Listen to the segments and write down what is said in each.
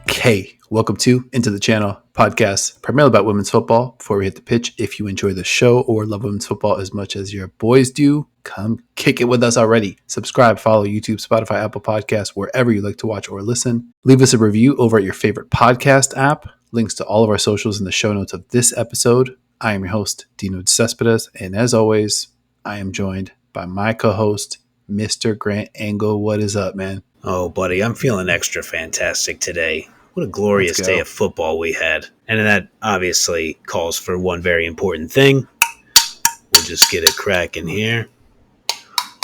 Okay, welcome to Into the Channel podcast, primarily about women's football. Before we hit the pitch, if you enjoy the show or love women's football as much as your boys do, come kick it with us already. Subscribe, follow YouTube, Spotify, Apple Podcasts, wherever you like to watch or listen. Leave us a review over at your favorite podcast app. Links to all of our socials in the show notes of this episode. I am your host, Dino Cespedes, and as always, I am joined by my co-host, Mr. Grant Angle. What is up, man? Oh, buddy, I'm feeling extra fantastic today. What a glorious day of football we had. And that obviously calls for one very important thing. We'll just get it cracking here.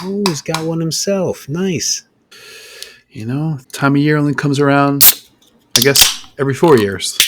Oh, he's got one himself. Nice. You know, time of year only comes around, I guess, every 4 years.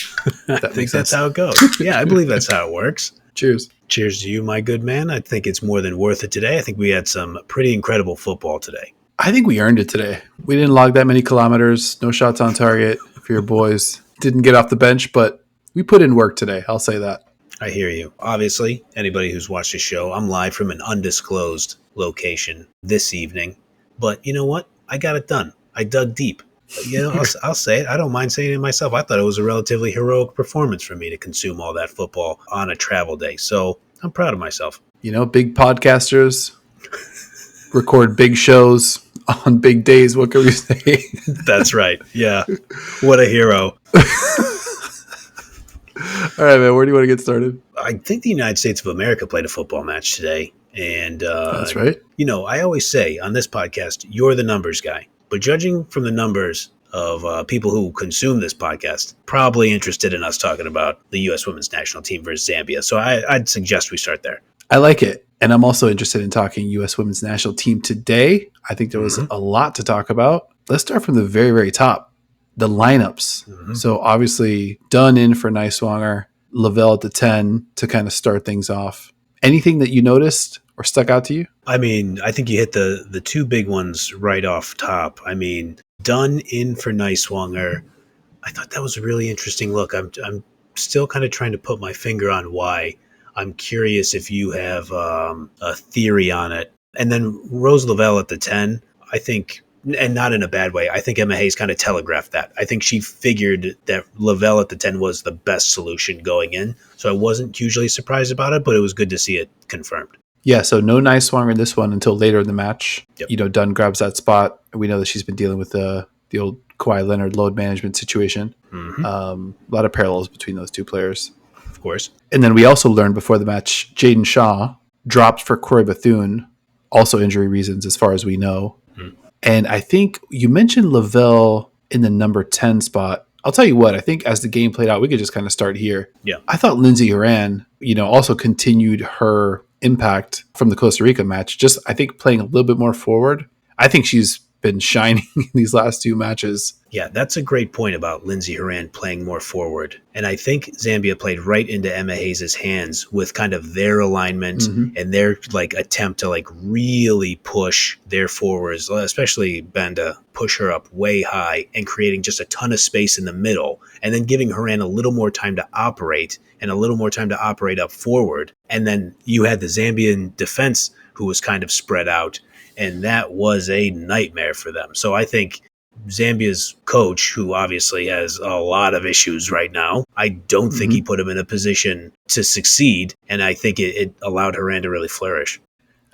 I think that's how it goes. Yeah, I believe that's how it works. Cheers. Cheers to you, my good man. I think it's more than worth it today. I think we had some pretty incredible football today. I think we earned it today. We didn't log that many kilometers, no shots on target for your boys. Didn't get off the bench, but we put in work today. I'll say that. I hear you. Obviously, anybody who's watched the show, I'm live from an undisclosed location this evening. But you know what? I got it done. I dug deep. You know, I'll say it. I don't mind saying it myself. I thought it was a relatively heroic performance for me to consume all that football on a travel day. So I'm proud of myself. You know, big podcasters record big shows on big days. What can we say? That's right. Yeah. What a hero. All right, man. Where do you want to get started? I think the United States of America played a football match today. And that's right. You know, I always say on this podcast, you're the numbers guy. But judging from the numbers of people who consume this podcast, probably interested in us talking about the U.S. women's national team versus Zambia. So I'd suggest we start there. I like it. And I'm also interested in talking U.S. women's national team today. I think there was a lot to talk about. Let's start from the very, very top. The lineups. So obviously, Dunn in for Neiswanger, Lavelle at the 10 to kind of start things off. Anything that you noticed or stuck out to you? I mean, I think you hit the two big ones right off top. I mean, Dunn in for Neiswanger. I thought that was a really interesting look. I'm still kind of trying to put my finger on why. I'm curious if you have a theory on it. And then Rose Lavelle at the 10, I think, and not in a bad way, I think Emma Hayes kind of telegraphed that. I think she figured that Lavelle at the 10 was the best solution going in. So I wasn't hugely surprised about it, but it was good to see it confirmed. Yeah, so no Neiswanger in this one until later in the match. Yep. You know, Dunn grabs that spot. We know that she's been dealing with the old Kawhi Leonard load management situation. A lot of parallels between those two players. Of course. And then we also learned before the match, Jaden Shaw dropped for Corey Bethune, also injury reasons as far as we know. And I think you mentioned Lavelle in the number 10 spot. I'll tell you what, I think as the game played out, we could just kind of start here. Yeah. I thought Lindsey Horan, you know, also continued her impact from the Costa Rica match, just I think playing a little bit more forward. I think she's been shining in these last two matches. Yeah, that's a great point about Lindsey Horan playing more forward. And I think Zambia played right into Emma Hayes' hands with kind of their alignment and their like attempt to like really push their forwards, especially Benda, push her up way high and creating just a ton of space in the middle and then giving Horan a little more time to operate and a little more time to operate up forward. And then you had the Zambian defense who was kind of spread out. And that was a nightmare for them. So I think Zambia's coach, who obviously has a lot of issues right now, I don't think he put him in a position to succeed. And I think it allowed Horan to really flourish.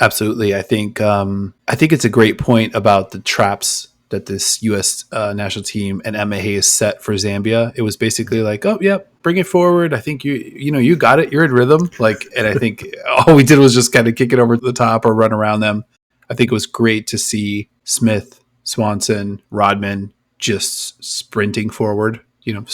Absolutely. I think it's a great point about the traps that this U.S. National team and Emma Hayes set for Zambia. It was basically like, oh, yeah, bring it forward. I think you got it. You're in rhythm. And I think all we did was just kind of kick it over to the top or run around them. I think it was great to see Smith, Swanson, Rodman just sprinting forward,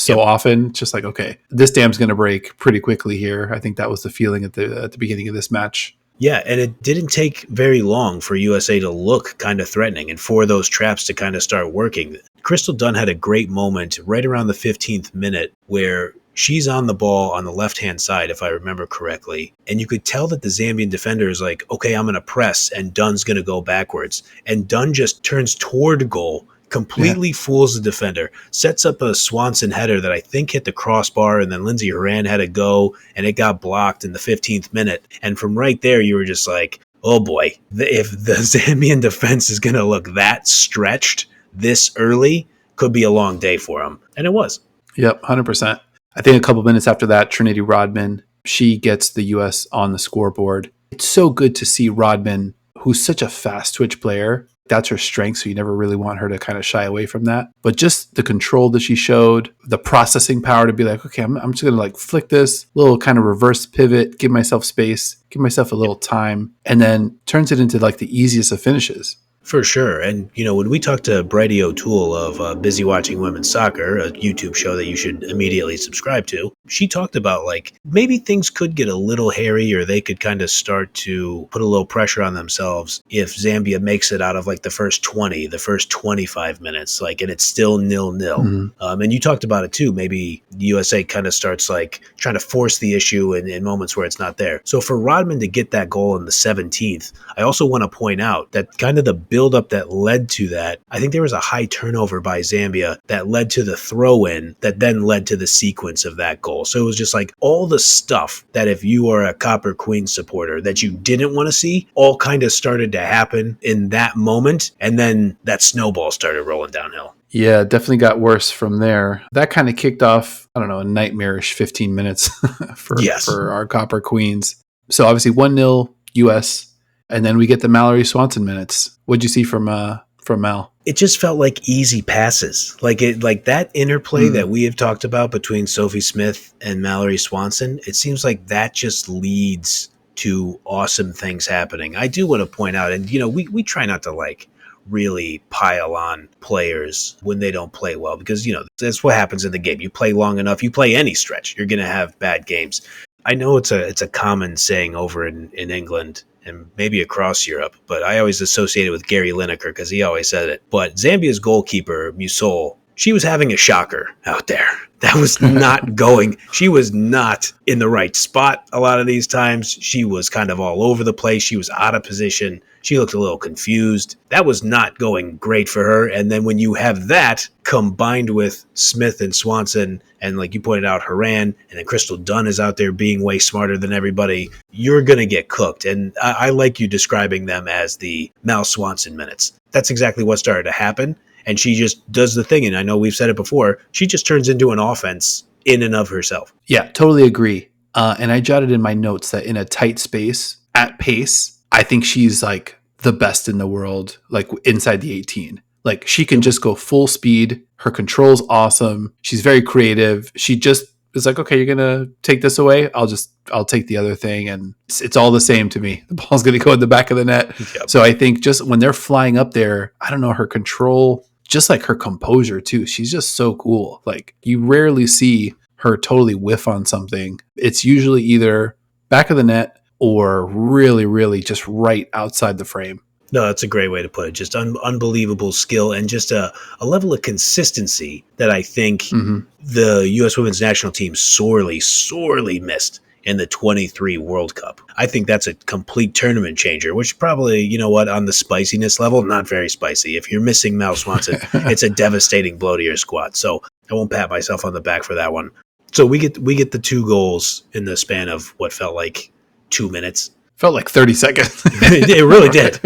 often. Just like, okay, this dam's going to break pretty quickly here. I think that was the feeling at the beginning of this match. Yeah, and it didn't take very long for USA to look kind of threatening and for those traps to kind of start working. Crystal Dunn had a great moment right around the 15th minute where she's on the ball on the left-hand side, if I remember correctly. And you could tell that the Zambian defender is like, okay, I'm going to press, and Dunn's going to go backwards. And Dunn just turns toward goal, completely fools the defender, sets up a Swanson header that I think hit the crossbar, and then Lindsey Horan had a go, and it got blocked in the 15th minute. And from right there, you were just like, oh boy, if the Zambian defense is going to look that stretched, this early could be a long day for him. And it was. Yep, 100%. I think a couple minutes after that, Trinity Rodman, she gets the U.S. on the scoreboard. It's so good to see Rodman, who's such a fast twitch player. That's her strength, so you never really want her to kind of shy away from that. But just the control that she showed, the processing power to be like, okay, I'm just going to like flick this little kind of reverse pivot, give myself space, give myself a little time, and then turns it into like the easiest of finishes. For sure. And, when we talked to Bridie O'Toole of Busy Watching Women's Soccer, a YouTube show that you should immediately subscribe to, she talked about like maybe things could get a little hairy or they could kind of start to put a little pressure on themselves if Zambia makes it out of like the first 20, the first 25 minutes, like, and it's still 0-0. Mm-hmm. And you talked about it too. Maybe the USA kind of starts like trying to force the issue in moments where it's not there. So for Rodman to get that goal in the 17th, I also want to point out that kind of the build-up that led to that, I think there was a high turnover by Zambia that led to the throw-in that then led to the sequence of that goal. So it was just like all the stuff that if you are a Copper Queen supporter that you didn't want to see all kind of started to happen in that moment. And then that snowball started rolling downhill. Yeah, definitely got worse from there. That kind of kicked off, I don't know, a nightmarish 15 minutes for our Copper Queens. So obviously 1-0 US. And then we get the Mallory Swanson minutes. What'd you see from Mal? It just felt like easy passes. Like that interplay that we have talked about between Sophie Smith and Mallory Swanson. It seems like that just leads to awesome things happening. I do want to point out, and we try not to like really pile on players when they don't play well because that's what happens in the game. You play long enough, you play any stretch, you're going to have bad games. I know it's a common saying over in England and maybe across Europe, but I always associate it with Gary Lineker because he always said it. But Zambia's goalkeeper, Musol, she was having a shocker out there. That was not going. She was not in the right spot a lot of these times. She was kind of all over the place. She was out of position. She looked a little confused. That was not going great for her. And then when you have that combined with Smith and Swanson, and like you pointed out, Haran, and then Crystal Dunn is out there being way smarter than everybody, you're going to get cooked. And I like you describing them as the Mal Swanson minutes. That's exactly what started to happen. And she just does the thing. And I know we've said it before. She just turns into an offense in and of herself. Yeah, totally agree. And I jotted in my notes that in a tight space at pace, I think she's like the best in the world, like inside the 18. Like she can just go full speed. Her control's awesome. She's very creative. She just is like, okay, you're going to take this away. I'll take the other thing. And it's all the same to me. The ball's going to go in the back of the net. Yep. So I think just when they're flying up there, I don't know, her control, just like her composure too. She's just so cool. Like you rarely see her totally whiff on something. It's usually either back of the net or really, really just right outside the frame. No, that's a great way to put it. Just unbelievable skill and just a level of consistency that I think the U.S. women's national team sorely, sorely missed in the 23 World Cup. I think that's a complete tournament changer, which probably, on the spiciness level, not very spicy. If you're missing Mal Swanson, it's a devastating blow to your squad. So I won't pat myself on the back for that one. So we get the 2 goals in the span of what felt like 2 minutes. Felt like 30 seconds. It really did.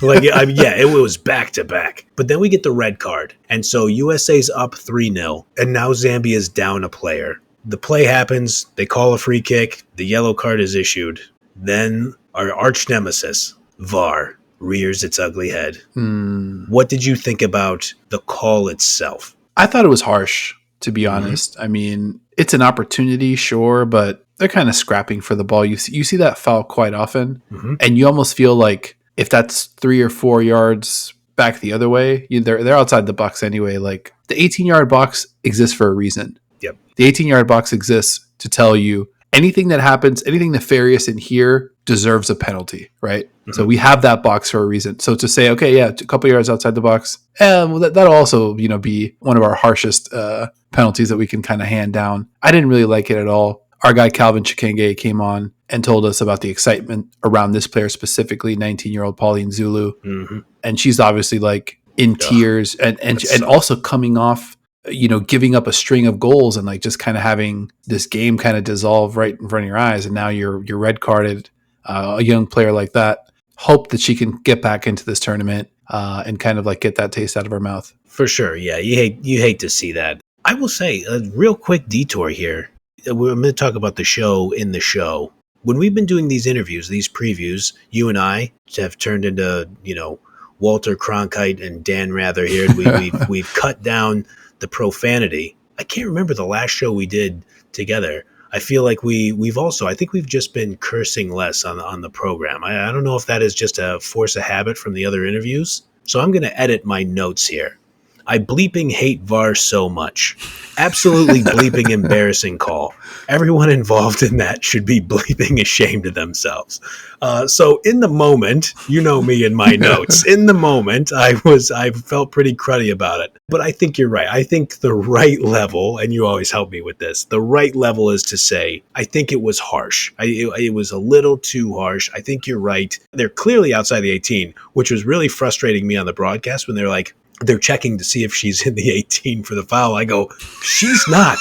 It was back to back. But then we get the red card. And so USA's up 3-0. And now Zambia's down a player. The play happens. They call a free kick. The yellow card is issued. Then our arch nemesis, VAR, rears its ugly head. What did you think about the call itself? I thought it was harsh, to be honest. I mean, it's an opportunity, sure, but they're kind of scrapping for the ball. You see that foul quite often, and you almost feel like if that's 3 or 4 yards back the other way, they're outside the box anyway. Like the 18-yard box exists for a reason. Yep. The 18-yard box exists to tell you anything that happens, anything nefarious in here deserves a penalty, right? So we have that box for a reason. So to say, okay, yeah, a couple yards outside the box, that'll also be one of our harshest penalties that we can kind of hand down. I didn't really like it at all. Our guy Calvin Chikenge came on and told us about the excitement around this player specifically, 19-year-old Pauline Zulu. And she's obviously like in tears and also coming off, giving up a string of goals and like just kind of having this game kind of dissolve right in front of your eyes. And now you're red carded, a young player like that. Hope that she can get back into this tournament. and kind of like get that taste out of our mouth. For sure. Yeah. You hate to see that. I will say a real quick detour here. I'm going to talk about the show in the show. When we've been doing these interviews, these previews, you and I have turned into, Walter Cronkite and Dan Rather here. We've cut down the profanity. I can't remember the last show we did together. I feel like I think we've just been cursing less on the program. I don't know if that is just a force of habit from the other interviews. So I'm going to edit my notes here. I bleeping hate VAR so much. Absolutely bleeping embarrassing call. Everyone involved in that should be bleeping ashamed of themselves. So in the moment, you know me and my notes. In the moment, I felt pretty cruddy about it. But I think you're right. I think the right level, and you always help me with this, the right level is to say, I think it was harsh. It was a little too harsh. I think you're right. They're clearly outside the 18, which was really frustrating me on the broadcast when they're like, they're checking to see if she's in the 18 for the foul. I go, she's not.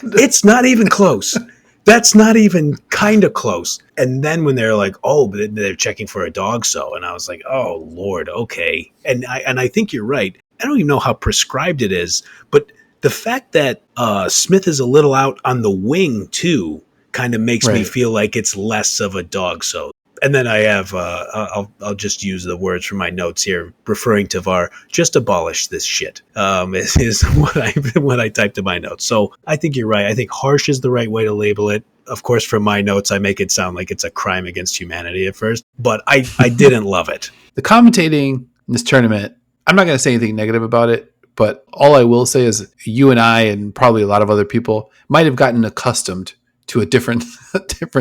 It's not even close. That's not even kind of close. And then when they're like, oh, but they're checking for a dog so. And I was like, oh, Lord, okay. And I think you're right. I don't even know how prescribed it is. But the fact that Smith is a little out on the wing, too, kind of makes me feel like it's less of a dog so. And then I have, I'll just use the words from my notes here, referring to VAR, just abolish this shit, is what I typed in my notes. So I think you're right. I think harsh is the right way to label it. Of course, from my notes, I make it sound like it's a crime against humanity at first, but I didn't love it. The commentating in this tournament, I'm not going to say anything negative about it, but all I will say is you and I and probably a lot of other people might have gotten accustomed to a different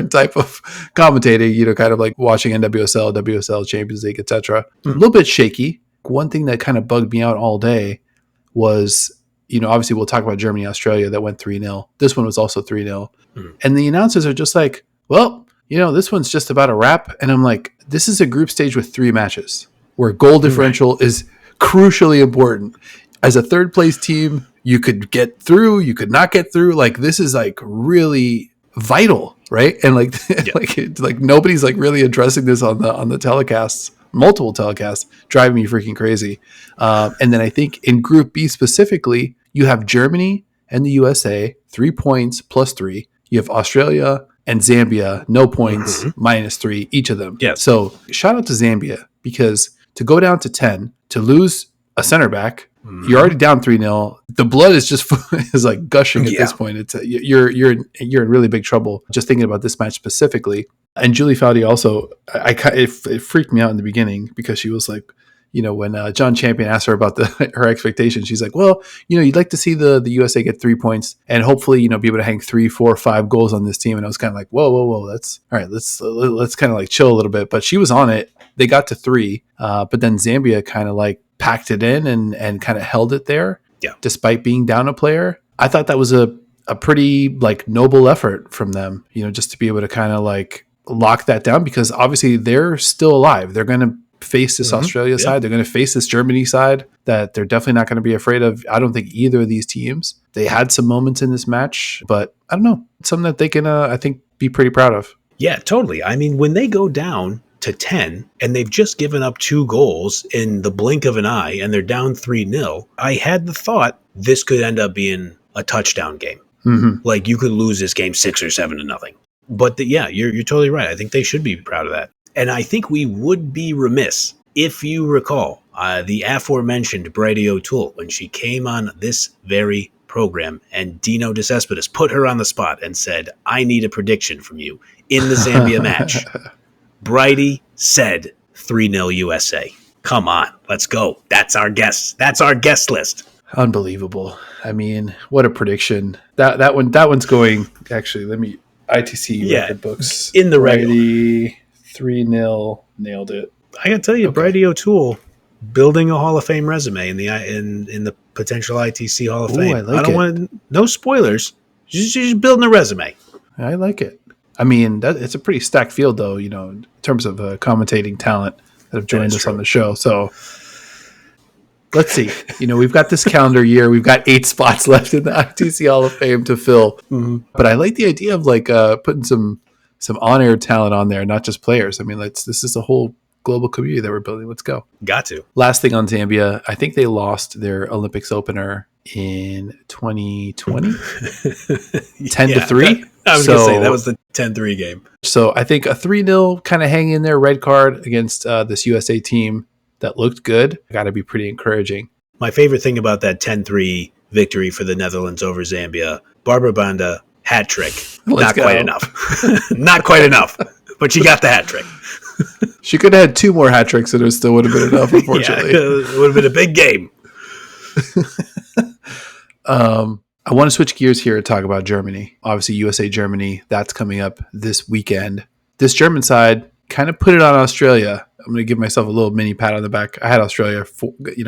type of commentating, kind of like watching NWSL, WSL, Champions League, etc. A little bit shaky. One thing that kind of bugged me out all day was, obviously we'll talk about Germany, Australia that went 3-0. This one was also 3-0. And the announcers are just like, well, this one's just about a wrap. And I'm like, this is a group stage with 3 matches where goal differential is crucially important. As a third place team, you could get through, you could not get through. Like, this is like really vital, right? And like nobody's like really addressing this on the telecasts, multiple telecasts, driving me freaking crazy. And then I think in Group B specifically, you have Germany and the USA, 3 points plus 3. You have Australia and Zambia, no points, -3 each of them. Yeah. So shout out to Zambia, because to go down to 10, to lose a center back, you're already down 3-0. The blood is just is like gushing at this point. It's you're in really big trouble just thinking about this match specifically. And Julie Foudy also, it freaked me out in the beginning because she was like, when John Champion asked her about her expectations, she's like, well, you'd like to see the USA get 3 points and hopefully, be able to hang 3, 4, 5 goals on this team. And I was kind of like, whoa, that's all right. Let's kind of like chill a little bit. But she was on it. They got to 3, but then Zambia kind of like packed it in and kind of held it there, despite being down a player. I thought that was a pretty like noble effort from them, just to be able to kind of like lock that down, because obviously they're still alive. They're going to face this Australia side. They're going to face this Germany side that they're definitely not going to be afraid of. I don't think either of these teams. They had some moments in this match, but I don't know. It's something that they can, I think, be pretty proud of. Yeah, totally. I mean, when they go down to 10 and they've just given up 2 goals in the blink of an eye and they're down 3-0, I had the thought this could end up being a touchdown game. Like you could lose this game 6 or 7-0. But you're totally right. I think they should be proud of that. And I think we would be remiss if you recall the aforementioned Bridie O'Toole when she came on this very program and Dino De Cespedes put her on the spot and said, I need a prediction from you in the Zambia match. Bridie said 3-0 USA. Come on, let's go. That's our guess. That's our guest list. Unbelievable. I mean, what a prediction. That one's going, actually, let me, ITC record books. In the Bridie 3-0, nailed it. I gotta tell you, okay. Bridie O'Toole building a Hall of Fame resume in the potential ITC Hall of Fame. I don't want no spoilers. She's just building a resume. I like it. I mean, it's a pretty stacked field, though, in terms of commentating talent that have joined us on the show. So let's see. We've got this calendar year. We've got 8 spots left in the ITC Hall of Fame to fill. But I like the idea of like putting some on-air talent on there, not just players. I mean, this is a whole global community that we're building. Let's go. Got to. Last thing on Zambia, I think they lost their Olympics opener in 2020, 10-3. I was going to say that was the 10-3 game. So I think a 3-0 kind of hang in there, red card against this USA team that looked good. Got to be pretty encouraging. My favorite thing about that 10-3 victory for the Netherlands over Zambia, Barbara Banda, hat trick. Not quite enough. Not quite enough. But she got the hat trick. She could have had 2 more hat tricks and it still would have been enough, unfortunately. It would have been a big game. I want to switch gears here and talk about Germany. Obviously, USA Germany, that's coming up this weekend. This German side kind of put it on Australia. I'm going to give myself a little mini pat on the back. I had Australia,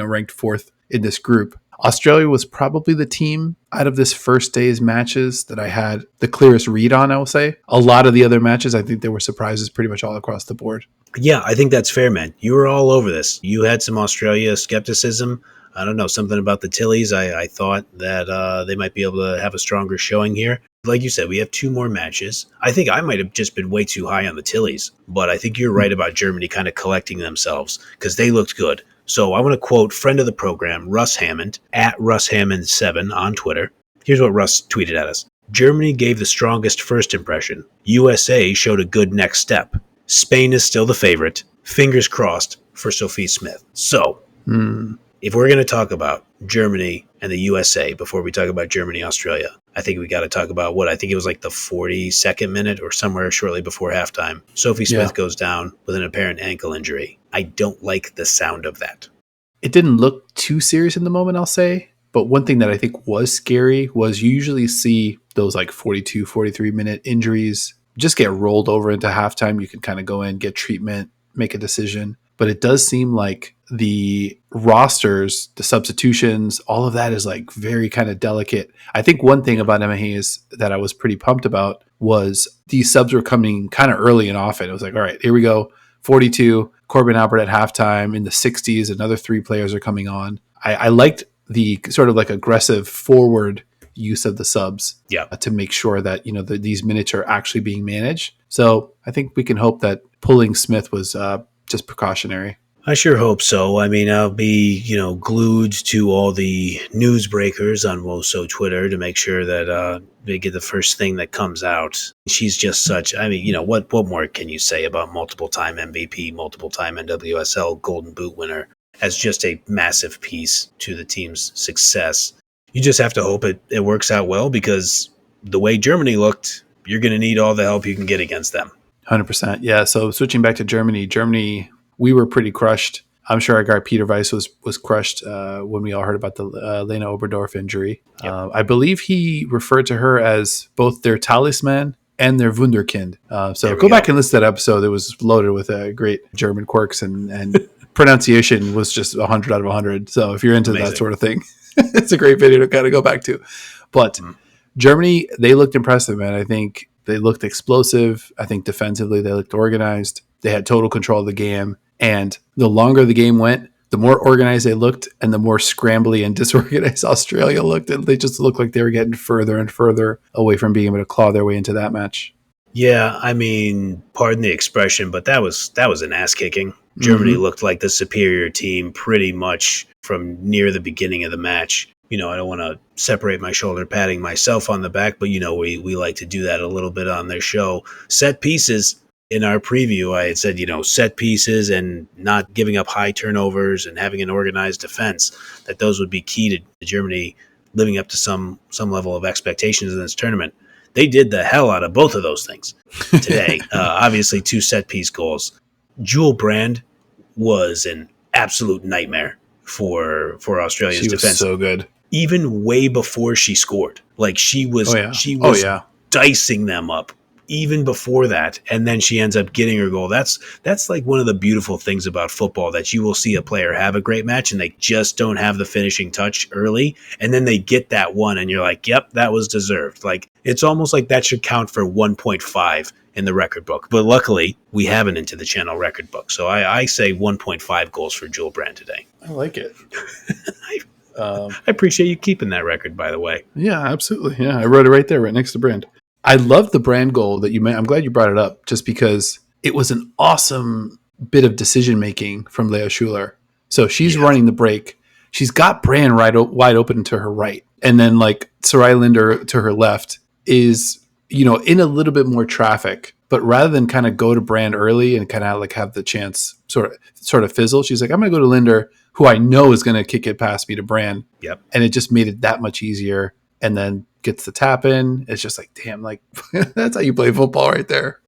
ranked 4th in this group. Australia was probably the team out of this first day's matches that I had the clearest read on, I will say. A lot of the other matches, I think there were surprises pretty much all across the board. Yeah, I think that's fair, man. You were all over this. You had some Australia skepticism. I don't know, something about the Tillies. I thought that they might be able to have a stronger showing here. Like you said, we have 2 more matches. I think I might have just been way too high on the Tillies, but I think you're right about Germany kind of collecting themselves because they looked good. So I want to quote friend of the program, Russ Hammond, at RussHammond7 on Twitter. Here's what Russ tweeted at us. Germany gave the strongest first impression. USA showed a good next step. Spain is still the favorite. Fingers crossed for Sophie Smith. So, if we're going to talk about Germany and the USA before we talk about Germany, Australia, I think we got to talk about what I think it was like the 42nd minute or somewhere shortly before halftime. Sophie Smith goes down with an apparent ankle injury. I don't like the sound of that. It didn't look too serious in the moment, I'll say. But one thing that I think was scary was you usually see those like 42, 43-minute injuries just get rolled over into halftime. You can kind of go in, get treatment, make a decision. But it does seem like the rosters, the substitutions, all of that is like very kind of delicate. I think one thing about Emma Hayes that I was pretty pumped about was these subs were coming kind of early and often. It was like, all right, here we go. 42, Corbin Albert at halftime. In the 60s, another 3 players are coming on. I liked the sort of like aggressive forward use of the subs to make sure that, these minutes are actually being managed. So I think we can hope that pulling Smith was just precautionary. I sure hope so. I mean, I'll be, glued to all the newsbreakers on WOSO Twitter to make sure that they get the first thing that comes out. She's just such, what more can you say about multiple-time MVP, multiple-time NWSL Golden Boot winner as just a massive piece to the team's success? You just have to hope it works out well because the way Germany looked, you're going to need all the help you can get against them. 100%. Yeah. So switching back to Germany, we were pretty crushed. I'm sure our guy Peter Weiss was crushed when we all heard about the Lena Oberdorf injury. Yep. I believe he referred to her as both their talisman and their Wunderkind. So go back and listen to that episode. It was loaded with great German quirks and pronunciation was just 100 out of 100. So if you're into that sort of thing, it's a great video to kind of go back to. But Germany, they looked impressive, man. I think they looked explosive. I think defensively they looked organized. They had total control of the game. And the longer the game went, the more organized they looked and the more scrambly and disorganized Australia looked. And they just looked like they were getting further and further away from being able to claw their way into that match. Yeah, I mean, pardon the expression, but that was an ass kicking. Germany looked like the superior team pretty much from near the beginning of the match. I don't want to separate my shoulder patting myself on the back, but we like to do that a little bit on their show. Set pieces. In our preview, I had said, set pieces and not giving up high turnovers and having an organized defense, that those would be key to Germany living up to some level of expectations in this tournament. They did the hell out of both of those things today. Obviously, 2 set-piece goals. Jewel Brand was an absolute nightmare for Australia's defense. She was so good. Even way before she scored. Like, she was dicing them up. Even before that, and then she ends up getting her goal. That's like one of the beautiful things about football, that you will see a player have a great match and they just don't have the finishing touch early, and then they get that one and you're like, yep, that was deserved. Like, it's almost like that should count for 1.5 in the record book. But luckily, we have an Into the Channel record book. So I say 1.5 goals for Jewel Brand today. I like it. I appreciate you keeping that record, by the way. Yeah, absolutely. Yeah, I wrote it right there, right next to Brand. I love the Brand goal that you made. I'm glad you brought it up just because it was an awesome bit of decision making from Leah Schuler. So she's Yeah. running the break. She's got Brand wide open to her right. And then like Sarai Linder to her left is, in a little bit more traffic. But rather than kind of go to Brand early and kind of like have the chance sort of fizzle, she's like, I'm going to go to Linder, who I know is going to kick it past me to Brand. Yep. And it just made it that much easier. And then gets the tap in. It's just like, damn, like that's how you play football right there.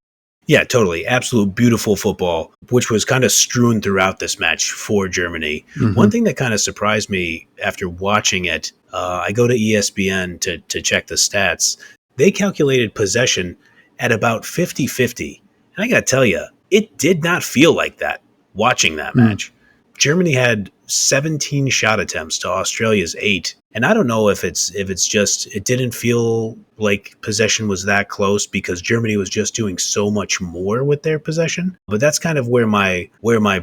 Yeah, totally. Absolute beautiful football, which was kind of strewn throughout this match for Germany. Mm-hmm. One thing that kind of surprised me after watching it, I go to ESPN to check the stats. They calculated possession at about 50-50. And I got to tell you, it did not feel like that watching that match. Germany had 17 shot attempts to Australia's 8. And I don't know if it's just it didn't feel like possession was that close because Germany was just doing so much more with their possession. But that's kind of where my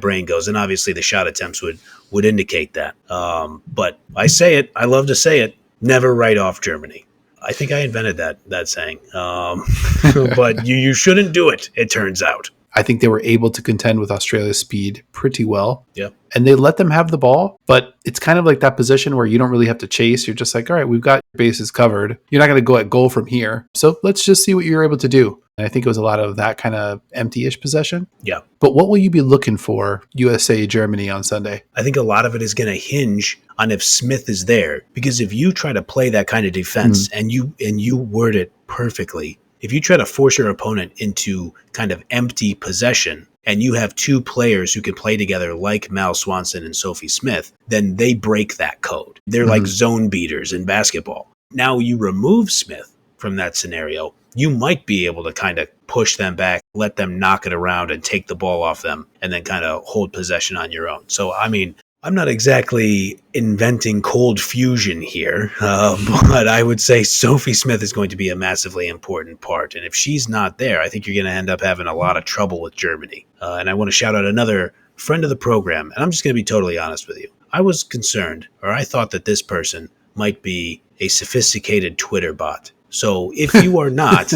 brain goes. And obviously the shot attempts would indicate that. But I say it, I love to say it, never write off Germany. I think I invented that saying. But you shouldn't do it, it turns out. I think they were able to contend with Australia's speed pretty well. Yeah. And they let them have the ball, but it's kind of like that position where you don't really have to chase. You're just like, all right, we've got your bases covered. You're not going to go at goal from here. So let's just see what you're able to do. And I think it was a lot of that kind of empty-ish possession. Yeah. But what will you be looking for USA Germany on Sunday? I think a lot of it is going to hinge on if Smith is there. Because if you try to play that kind of defense and you word it perfectly, if you try to force your opponent into kind of empty possession and you have two players who can play together like Mal Swanson and Sophie Smith, then they break that code. They're like zone beaters in basketball. Now you remove Smith from that scenario, you might be able to kind of push them back, let them knock it around and take the ball off them and then kind of hold possession on your own. So, I mean, I'm not exactly inventing cold fusion here, but I would say Sophie Smith is going to be a massively important part. And if she's not there, I think you're going to end up having a lot of trouble with Germany. And I want to shout out another friend of the program. And I'm just going to be totally honest with you. I was concerned, or I thought that this person might be a sophisticated Twitter bot. So if you are not,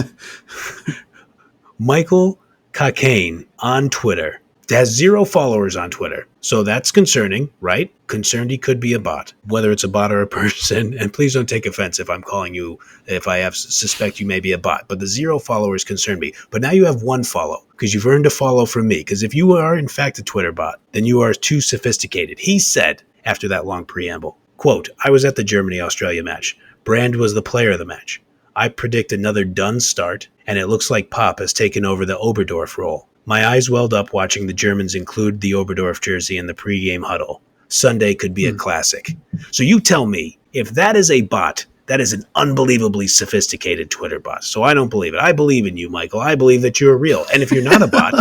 Michael Cockane on Twitter has 0 followers on Twitter. So that's concerning, right? Concerned he could be a bot, whether it's a bot or a person. And please don't take offense if I'm calling you, if I suspect you may be a bot. But the 0 followers concern me. But now you have 1 follow because you've earned a follow from me. Because if you are in fact a Twitter bot, then you are too sophisticated. He said after that long preamble, quote, I was at the Germany-Australia match. Brand was the player of the match. I predict another done start, and it looks like Pop has taken over the Oberdorf role. My eyes welled up watching the Germans include the Oberdorf jersey in the pregame huddle. Sunday could be a classic. So you tell me, if that is a bot, that is an unbelievably sophisticated Twitter bot. So I don't believe it. I believe in you, Michael. I believe that you're real. And if you're not a bot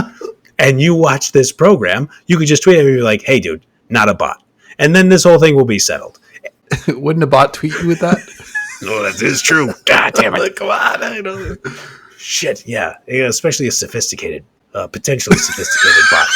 and you watch this program, you could just tweet at me and be like, hey, dude, not a bot. And then this whole thing will be settled. Wouldn't a bot tweet you with that? No, that is true. God damn it. Come on. I know. Shit, yeah. Especially a sophisticated, potentially sophisticated bot.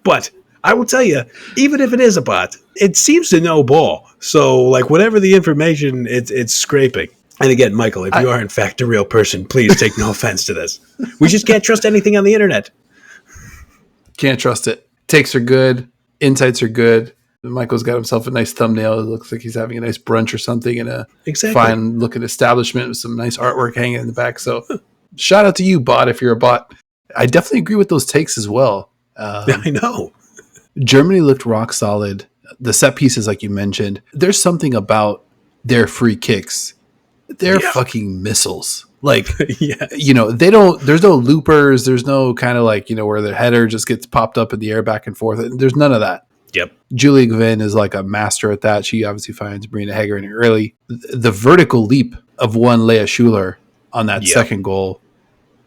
But I will tell you, even if it is a bot, it seems to know ball. So, like, whatever the information, it's scraping. And again, Michael, if you are in fact a real person, please take no offense to this. We just can't trust anything on the internet. Can't trust it. Takes are good. Insights are good. Michael's got himself a nice thumbnail. It looks like he's having a nice brunch or something in a fine-looking establishment with some nice artwork hanging in the back. So shout out to you, bot, if you're a bot. I definitely agree with those takes as well. I know. Germany looked rock solid. The set pieces, like you mentioned, there's something about their free kicks. They're fucking missiles. Like, they don't, there's no loopers. There's no kind of like, where the header just gets popped up in the air back and forth. There's none of that. Yep. Julie Gvin is like a master at that. She obviously finds Marina Hager in early. The vertical leap of one Leah Schuler on that second goal,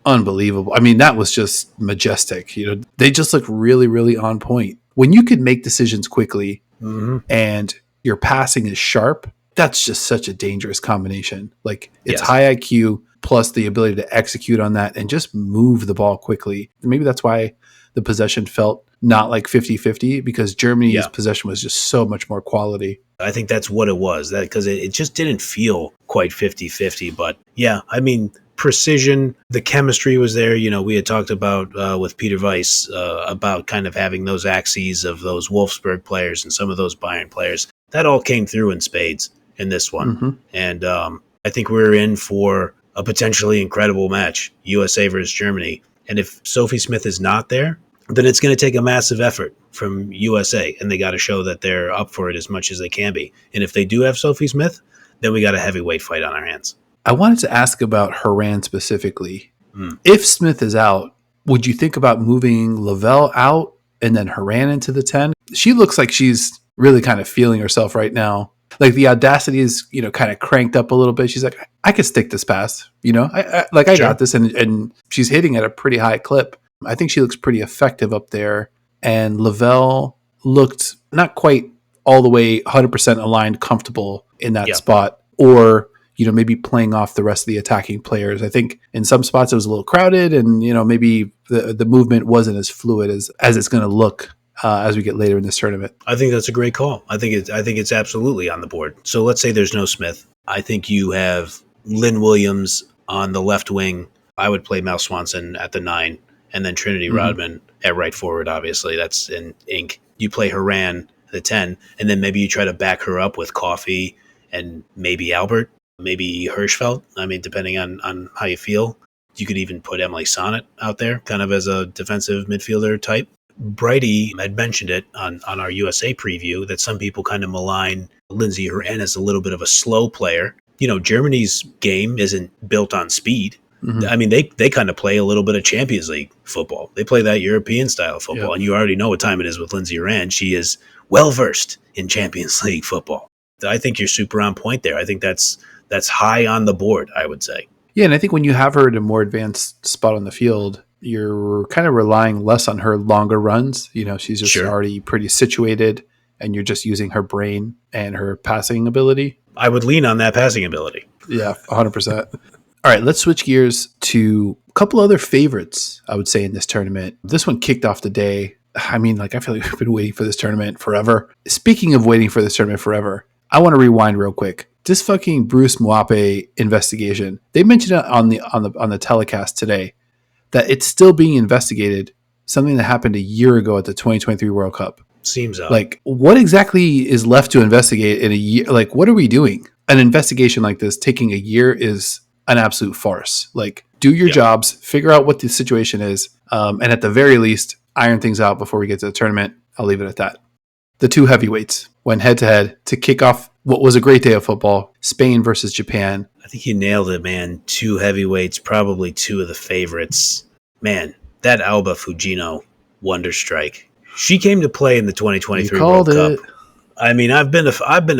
unbelievable. I mean, that was just majestic. They just look really, really on point. When you can make decisions quickly and your passing is sharp, that's just such a dangerous combination. Like, it's high IQ plus the ability to execute on that and just move the ball quickly. Maybe that's why the possession felt not like 50-50, because Germany's possession was just so much more quality. I think that's what it was, that because it just didn't feel quite 50-50. But yeah, I mean, precision. The chemistry was there. We had talked about with Peter Weiss about kind of having those axes of those Wolfsburg players and some of those Bayern players. That all came through in spades in this one. Mm-hmm. And I think we're in for a potentially incredible match, USA versus Germany. And if Sophie Smith is not there, then it's going to take a massive effort from USA, and they got to show that they're up for it as much as they can be. And if they do have Sophie Smith, then we got a heavyweight fight on our hands. I wanted to ask about Haran specifically. If Smith is out, would you think about moving Lavelle out and then Haran into the 10? She looks like she's really kind of feeling herself right now. Like the audacity is, kind of cranked up a little bit. She's like, I could stick this pass, I Sure. got this. And she's hitting at a pretty high clip. I think she looks pretty effective up there. And Lavelle looked not quite all the way 100% aligned, comfortable in that spot, or, maybe playing off the rest of the attacking players. I think in some spots it was a little crowded, and, maybe the movement wasn't as fluid as it's going to look as we get later in this tournament. I think that's a great call. I think it's absolutely on the board. So let's say there's no Smith. I think you have Lynn Williams on the left wing. I would play Mel Swanson at the 9, and then Trinity Rodman at right forward. Obviously, that's in ink. You play Haran at the 10, and then maybe you try to back her up with Coffey and maybe Albert, maybe Hirschfeld. I mean, depending on how you feel. You could even put Emily Sonnet out there, kind of as a defensive midfielder type. Brighty had mentioned it on our USA preview that some people kind of malign Lindsay Horan as a little bit of a slow player. Germany's game isn't built on speed. Mm-hmm. I mean, they kind of play a little bit of Champions League football. They play that European style football. And you already know what time it is with Lindsay Horan. She is well-versed in Champions League football. I think you're super on point there. I think that's high on the board, I would say. Yeah, and I think when you have her at a more advanced spot on the field, you're kind of relying less on her longer runs. She's just already pretty situated, and you're just using her brain and her passing ability. I would lean on that passing ability. Yeah, 100%. All right, let's switch gears to a couple other favorites, I would say, in this tournament. This one kicked off the day. I mean, I feel like we've been waiting for this tournament forever. Speaking of waiting for this tournament forever, I want to rewind real quick. This fucking Bruce Mwape investigation. They mentioned it on the telecast today that it's still being investigated. Something that happened a year ago at the 2023 World Cup. Seems odd. What exactly is left to investigate in a year? What are we doing? An investigation like this taking a year is an absolute farce. Do your jobs, figure out what the situation is, and at the very least, iron things out before we get to the tournament. I'll leave it at that. The two heavyweights went head-to-head to kick off what was a great day of football, Spain versus Japan. I think you nailed it, man. Two heavyweights, probably two of the favorites. Man, that Alba Fujino wonder strike. She came to play in the 2023 World Cup. I mean, I've been a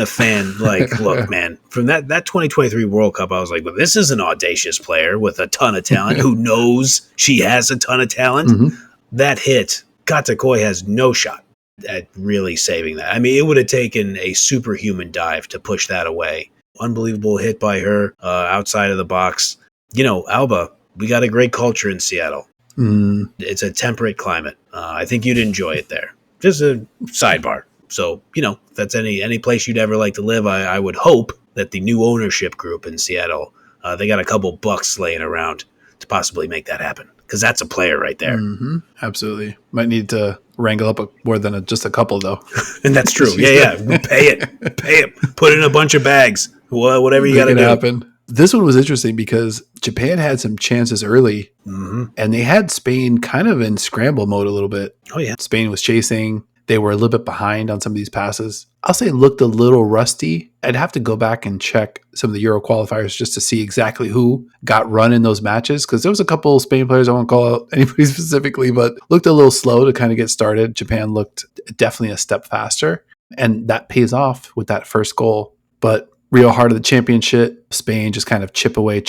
fan. Look, man, from that 2023 World Cup, I was like, well, this is an audacious player with a ton of talent who knows she has a ton of talent. Mm-hmm. That hit, Katakoi has no shot at really saving that. I mean, it would have taken a superhuman dive to push that away. Unbelievable hit by her outside of the box. Alba, we got a great culture in Seattle. Mm. It's a temperate climate. I think you'd enjoy it there. Just a sidebar. So, if that's any place you'd ever like to live, I would hope that the new ownership group in Seattle, they got a couple bucks laying around to possibly make that happen. Because that's a player right there. Mm-hmm. Absolutely. Might need to wrangle up more than just a couple, though. And that's true. Yeah. Pay it. Put in a bunch of bags. Whatever you got to do. Happen. This one was interesting because Japan had some chances early, and they had Spain kind of in scramble mode a little bit. Oh, yeah. Spain was chasing. They were a little bit behind on some of these passes. I'll say it looked a little rusty. I'd have to go back and check some of the Euro qualifiers just to see exactly who got run in those matches, because there was a couple of Spain players, I won't call out anybody specifically, but looked a little slow to kind of get started. Japan looked definitely a step faster, and that pays off with that first goal. But real heart of the championship, Spain just kind of chip away,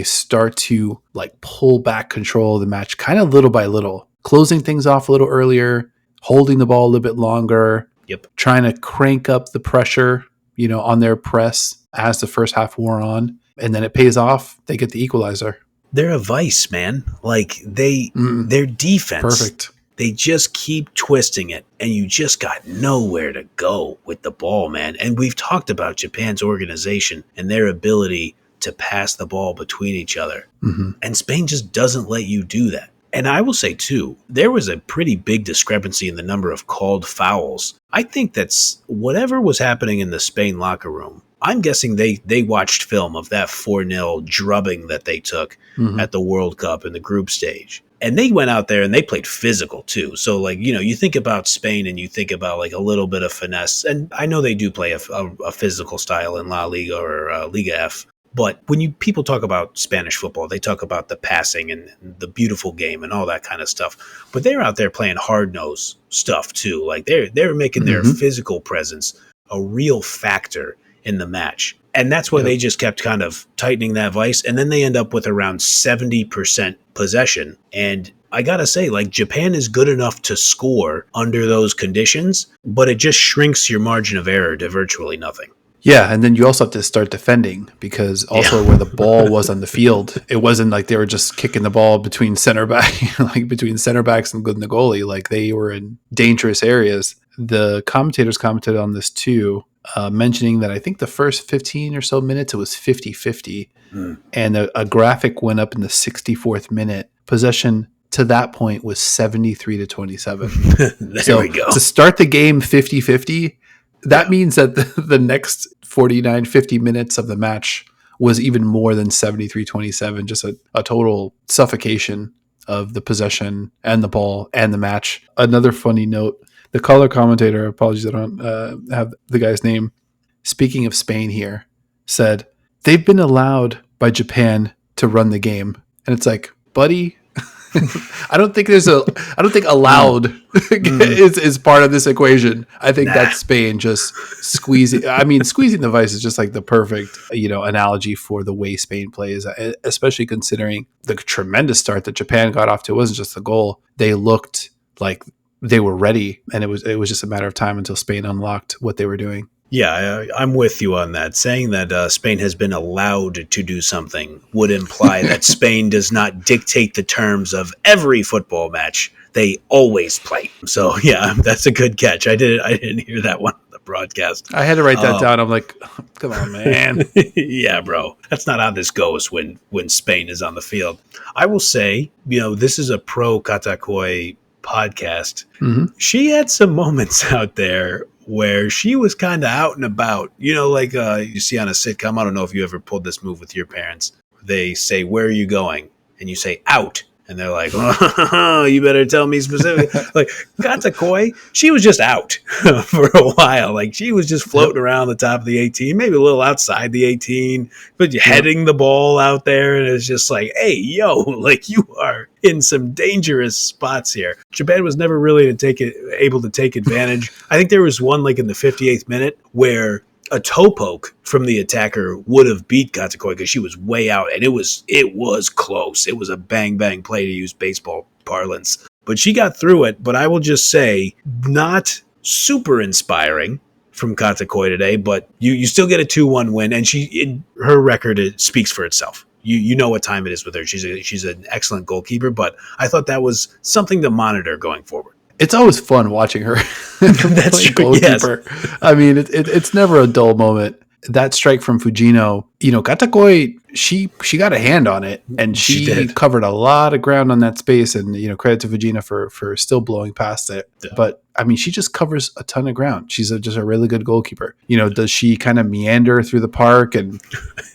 start to pull back control of the match kind of little by little, closing things off a little earlier, holding the ball a little bit longer, trying to crank up the pressure, on their press as the first half wore on. And then it pays off. They get the equalizer. They're a vice, man. Their defense. Perfect. They just keep twisting it, and you just got nowhere to go with the ball, man. And we've talked about Japan's organization and their ability to pass the ball between each other. Mm-hmm. And Spain just doesn't let you do that. And I will say, too, there was a pretty big discrepancy in the number of called fouls. I think that's whatever was happening in the Spain locker room. I'm guessing they watched film of that 4-0 drubbing that they took at the World Cup in the group stage. And they went out there and they played physical, too. So, like, you know, you think about Spain and you think about, like, a little bit of finesse. And I know they do play a physical style in La Liga or Liga F. But when people talk about Spanish football, they talk about the passing and the beautiful game and all that kind of stuff. But they're out there playing hard-nosed stuff, too. Like, they're making their physical presence a real factor in the match. And that's why they just kept kind of tightening that vice. And then they end up with around 70% possession. And I got to say, like, Japan is good enough to score under those conditions, but it just shrinks your margin of error to virtually nothing. Yeah, and then you also have to start defending because also where the ball was on the field, it wasn't like they were just kicking the ball between center back, like between center backs and the goalie. Like they were in dangerous areas. The commentators commented on this too, mentioning that I think the first 15 or so minutes, it was 50-50. And a graphic went up in the 64th minute. Possession to that point was 73-27. There we go. To start the game 50-50, that means that the next 49, 50 minutes of the match was even more than 73-27, just a total suffocation of the possession and the ball and the match. Another funny note, the color commentator, apologies I don't have the guy's name, speaking of Spain here, said, they've been allowed by Japan to run the game. And it's like, buddy, I don't think allowed is part of this equation. I think that's Spain just squeezing. I mean, squeezing the vice is just like the perfect, analogy for the way Spain plays, especially considering the tremendous start that Japan got off to. It wasn't just the goal. They looked like they were ready, and it was just a matter of time until Spain unlocked what they were doing. Yeah, I'm with you on that. Saying that Spain has been allowed to do something would imply that Spain does not dictate the terms of every football match they always play. So, yeah, that's a good catch. I didn't hear that one on the broadcast. I had to write that down. I'm like, oh, come on, man. Yeah, bro. That's not how this goes when Spain is on the field. I will say, this is a pro Katakoi podcast. She had some moments out there where she was kind of out and about, like you see on a sitcom. I don't know if you ever pulled this move with your parents. They say, where are you going? And you say, out. And they're like, oh, you better tell me specifically. Like, Katakoi, she was just out for a while. Like, she was just floating around the top of the 18, maybe a little outside the 18, but heading the ball out there. And it's just like, hey, yo, like, you are in some dangerous spots here. Japan was never really able to take advantage. I think there was one, like, in the 58th minute where a toe poke from the attacker would have beat Katakoi because she was way out, and it was close. It was a bang play, to use baseball parlance. But she got through it. But I will just say, not super inspiring from Katakoi today, but you still get a 2-1 win, and her record, it speaks for itself. You know what time it is with her. She's an excellent goalkeeper, but I thought that was something to monitor going forward. It's always fun watching her. That's true. Goalkeeper. Yes. I mean, it's never a dull moment. That strike from Fujino, Katakoi, she got a hand on it, and she covered a lot of ground on that space. And credit to Fujino for still blowing past it. Yeah. But I mean, she just covers a ton of ground. She's just a really good goalkeeper. Does she kind of meander through the park and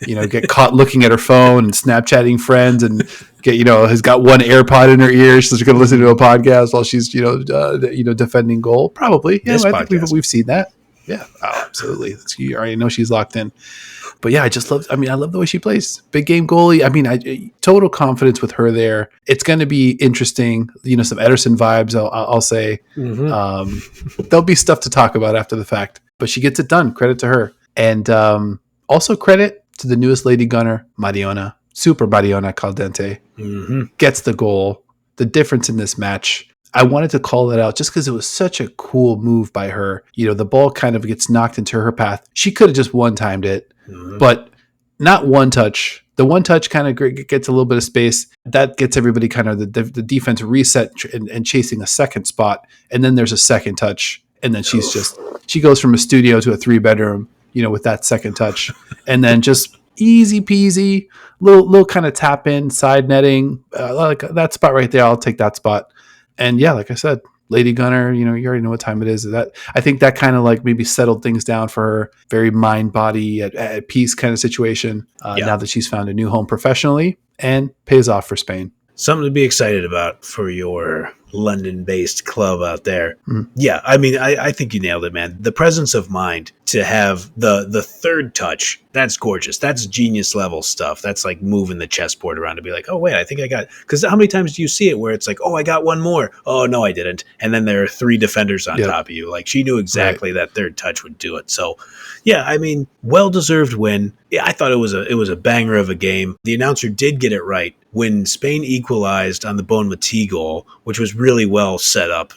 get caught looking at her phone and Snapchatting friends and has got one AirPod in her ear, so she's going to listen to a podcast while she's defending goal? Probably. Yeah, I think we've seen that. Yeah, absolutely. You already know she's locked in. But yeah, I love the way she plays. Big game goalie. I mean, total confidence with her there. It's going to be interesting. Some Ederson vibes, I'll say. There'll be stuff to talk about after the fact. But she gets it done. Credit to her. And also credit to the newest lady gunner, Mariona. Super Mariona Caldente. Gets the goal. The difference in this match. I wanted to call it out just because it was such a cool move by her. The ball kind of gets knocked into her path. She could have just one-timed it, but not one touch. The one touch kind of gets a little bit of space. That gets everybody kind of the defense reset and chasing a second spot. And then there's a second touch. And then she goes from a studio to a 3-bedroom, with that second touch. And then just easy peasy, little kind of tap in side netting, like that spot right there. I'll take that spot. And yeah, like I said, Lady Gunner, you already know what time it is. That I think that kind of like maybe settled things down for her. Very mind body at peace kind of situation. Now that she's found a new home professionally, and pays off for Spain. Something to be excited about for your London-based club out there. Mm. Yeah, I mean, I think you nailed it, man. The presence of mind to have the third touch, that's gorgeous. That's genius level stuff. That's like moving the chessboard around to be like, oh, wait, I think I got... Because how many times do you see it where it's like, oh, I got one more. Oh, no, I didn't. And then there are three defenders on top of you. Like, she knew exactly that third touch would do it. So, yeah, I mean, well-deserved win. Yeah, I thought it was a banger of a game. The announcer did get it right when Spain equalized on the Bonmatí goal, which was really well set up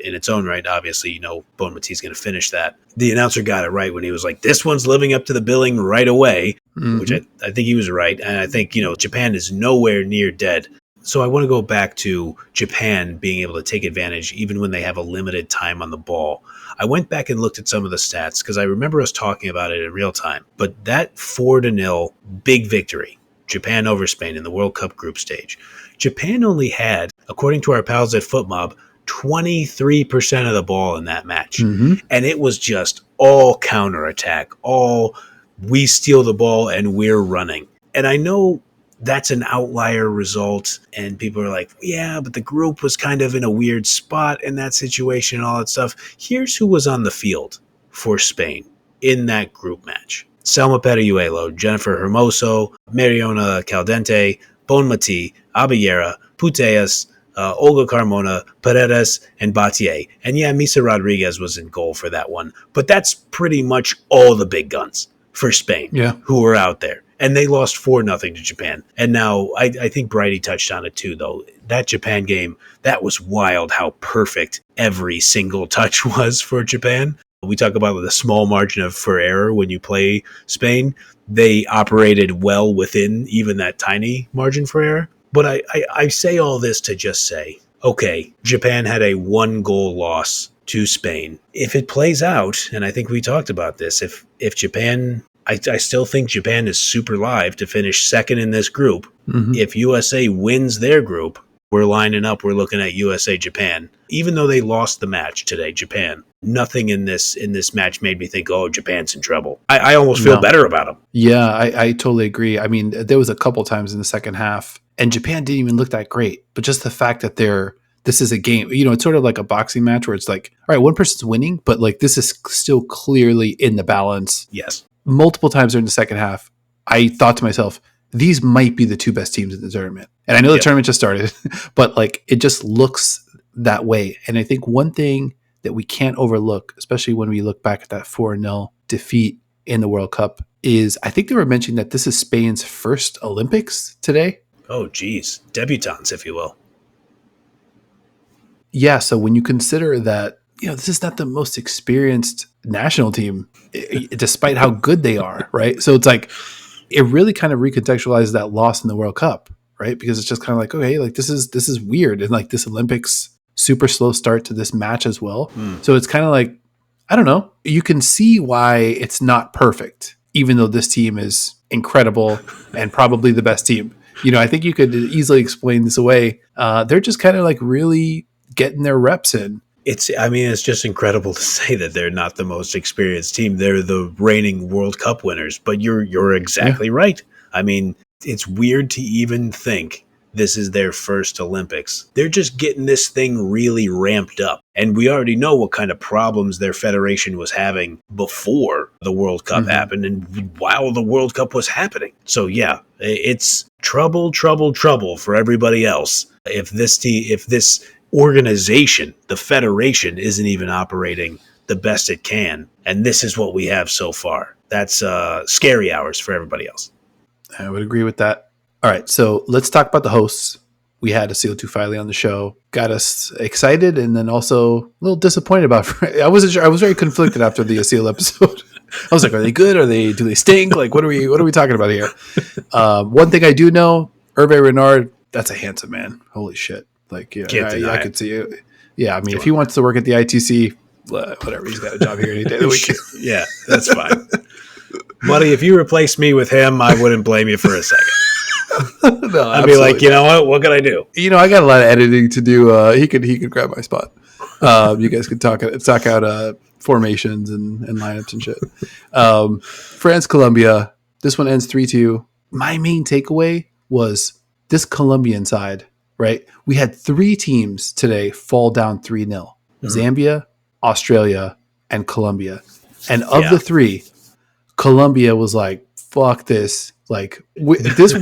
in its own right. Obviously, Bonmatí's going to finish that. The announcer got it right when he was like, this one's living up to the billing right away, which I think he was right. And I think, Japan is nowhere near dead. So I want to go back to Japan being able to take advantage even when they have a limited time on the ball. I went back and looked at some of the stats because I remember us talking about it in real time. But that 4-0 big victory, Japan over Spain in the World Cup group stage, Japan only had, according to our pals at FootMob, 23% of the ball in that match. And it was just all counterattack, all we steal the ball and we're running. And I know that's an outlier result, and people are like, yeah, but the group was kind of in a weird spot in that situation and all that stuff. Here's who was on the field for Spain in that group match. Selma Perejuelo, Jennifer Hermoso, Mariona Caldente, Bonmatí, Abellera, Putellas, Olga Carmona, Paredes, and Batier. And yeah, Misa Rodriguez was in goal for that one. But that's pretty much all the big guns for Spain who were out there. And they lost 4-0 to Japan. And now I think Brighty touched on it too, though. That Japan game, that was wild how perfect every single touch was for Japan. We talk about the small margin for error when you play Spain. They operated well within even that tiny margin for error. But I say all this to just say, okay, Japan had a 1-goal loss to Spain. If it plays out, and I think we talked about this, if Japan... I still think Japan is super live to finish second in this group. If USA wins their group, we're lining up. We're looking at USA-Japan. Even though they lost the match today, Japan, nothing in this match made me think, oh, Japan's in trouble. I almost feel better about them. Yeah, I totally agree. I mean, there was a couple times in the second half, and Japan didn't even look that great. But just the fact that this is a game, it's sort of like a boxing match where it's like, all right, one person's winning, but like this is still clearly in the balance. Yes. Multiple times during the second half, I thought to myself, these might be the two best teams in the tournament. And I know the tournament just started, but like it just looks that way. And I think one thing that we can't overlook, especially when we look back at that 4-0 defeat in the World Cup, is I think they were mentioning that this is Spain's first Olympics today. Oh, geez. Debutantes, if you will. Yeah. So when you consider that, this is not the most experienced national team, despite how good they are, right? So it's like, it really kind of recontextualizes that loss in the World Cup, right? Because it's just kind of like, okay, like this is weird. And like this Olympics super slow start to this match as well. So it's kind of like, I don't know, you can see why it's not perfect, even though this team is incredible and probably the best team. I think you could easily explain this away. They're just kind of like really getting their reps in. It's just incredible to say that they're not the most experienced team. They're the reigning World Cup winners, but you're exactly right. I mean, it's weird to even think this is their first Olympics. They're just getting this thing really ramped up. And we already know what kind of problems their federation was having before the World Cup happened and while the World Cup was happening. So yeah, it's trouble for everybody else. If this organization, the federation, isn't even operating the best it can, and this is what we have so far. That's scary hours for everybody else. I would agree with that. All right, so let's talk about the hosts. We had a CO2 Filey on the show, got us excited, and then also a little disappointed about. I wasn't sure. I was very conflicted after the Seal episode. I was like, are they good? Do they stink? Like, what are we talking about here? One thing I do know, Hervé Renard, that's a handsome man. Holy shit. Like, yeah, I could see it. Yeah, I mean, if he wants to work at the ITC, whatever, he's got a job here any day of the week. Yeah, that's fine. Buddy, if you replace me with him, I wouldn't blame you for a second. No, I'd be like, you know what can I do? I got a lot of editing to do. He could grab my spot. You guys could talk out formations and lineups and shit. France, Colombia. This one ends 3-2. My main takeaway was this Colombian side, right? We had 3 teams today fall down 3-0. Zambia, Australia, and Colombia. And of the 3, Colombia was like, fuck this. Like this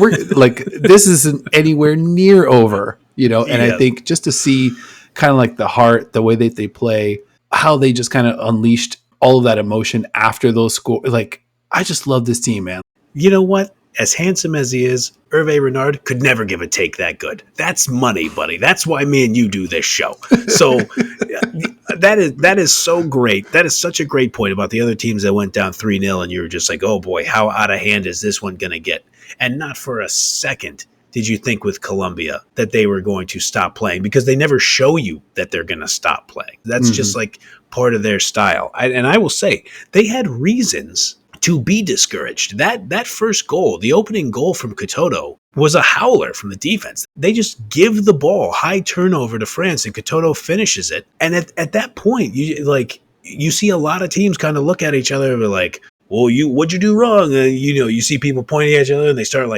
isn't anywhere near over, And I think just to see kind of like the heart, the way that they play, how they just kind of unleashed all of that emotion after those scores. Like, I just love this team, man. You know what? As handsome as he is, Hervé Renard could never give a take that good. That's money, buddy. That's why me and you do this show. So that is so great. That is such a great point about the other teams that went down 3-0 and you were just like, oh boy, how out of hand is this one going to get? And not for a second did you think with Colombia that they were going to stop playing, because they never show you that they're going to stop playing. That's just like part of their style. And I will say they had reasons to be discouraged. That first goal, the opening goal from Katoto, was a howler from the defense. They just give the ball, high turnover to France, and Katoto finishes it. And at that point, you see a lot of teams kind of look at each other and be like, well, what'd you do wrong? And, you see people pointing at each other and they start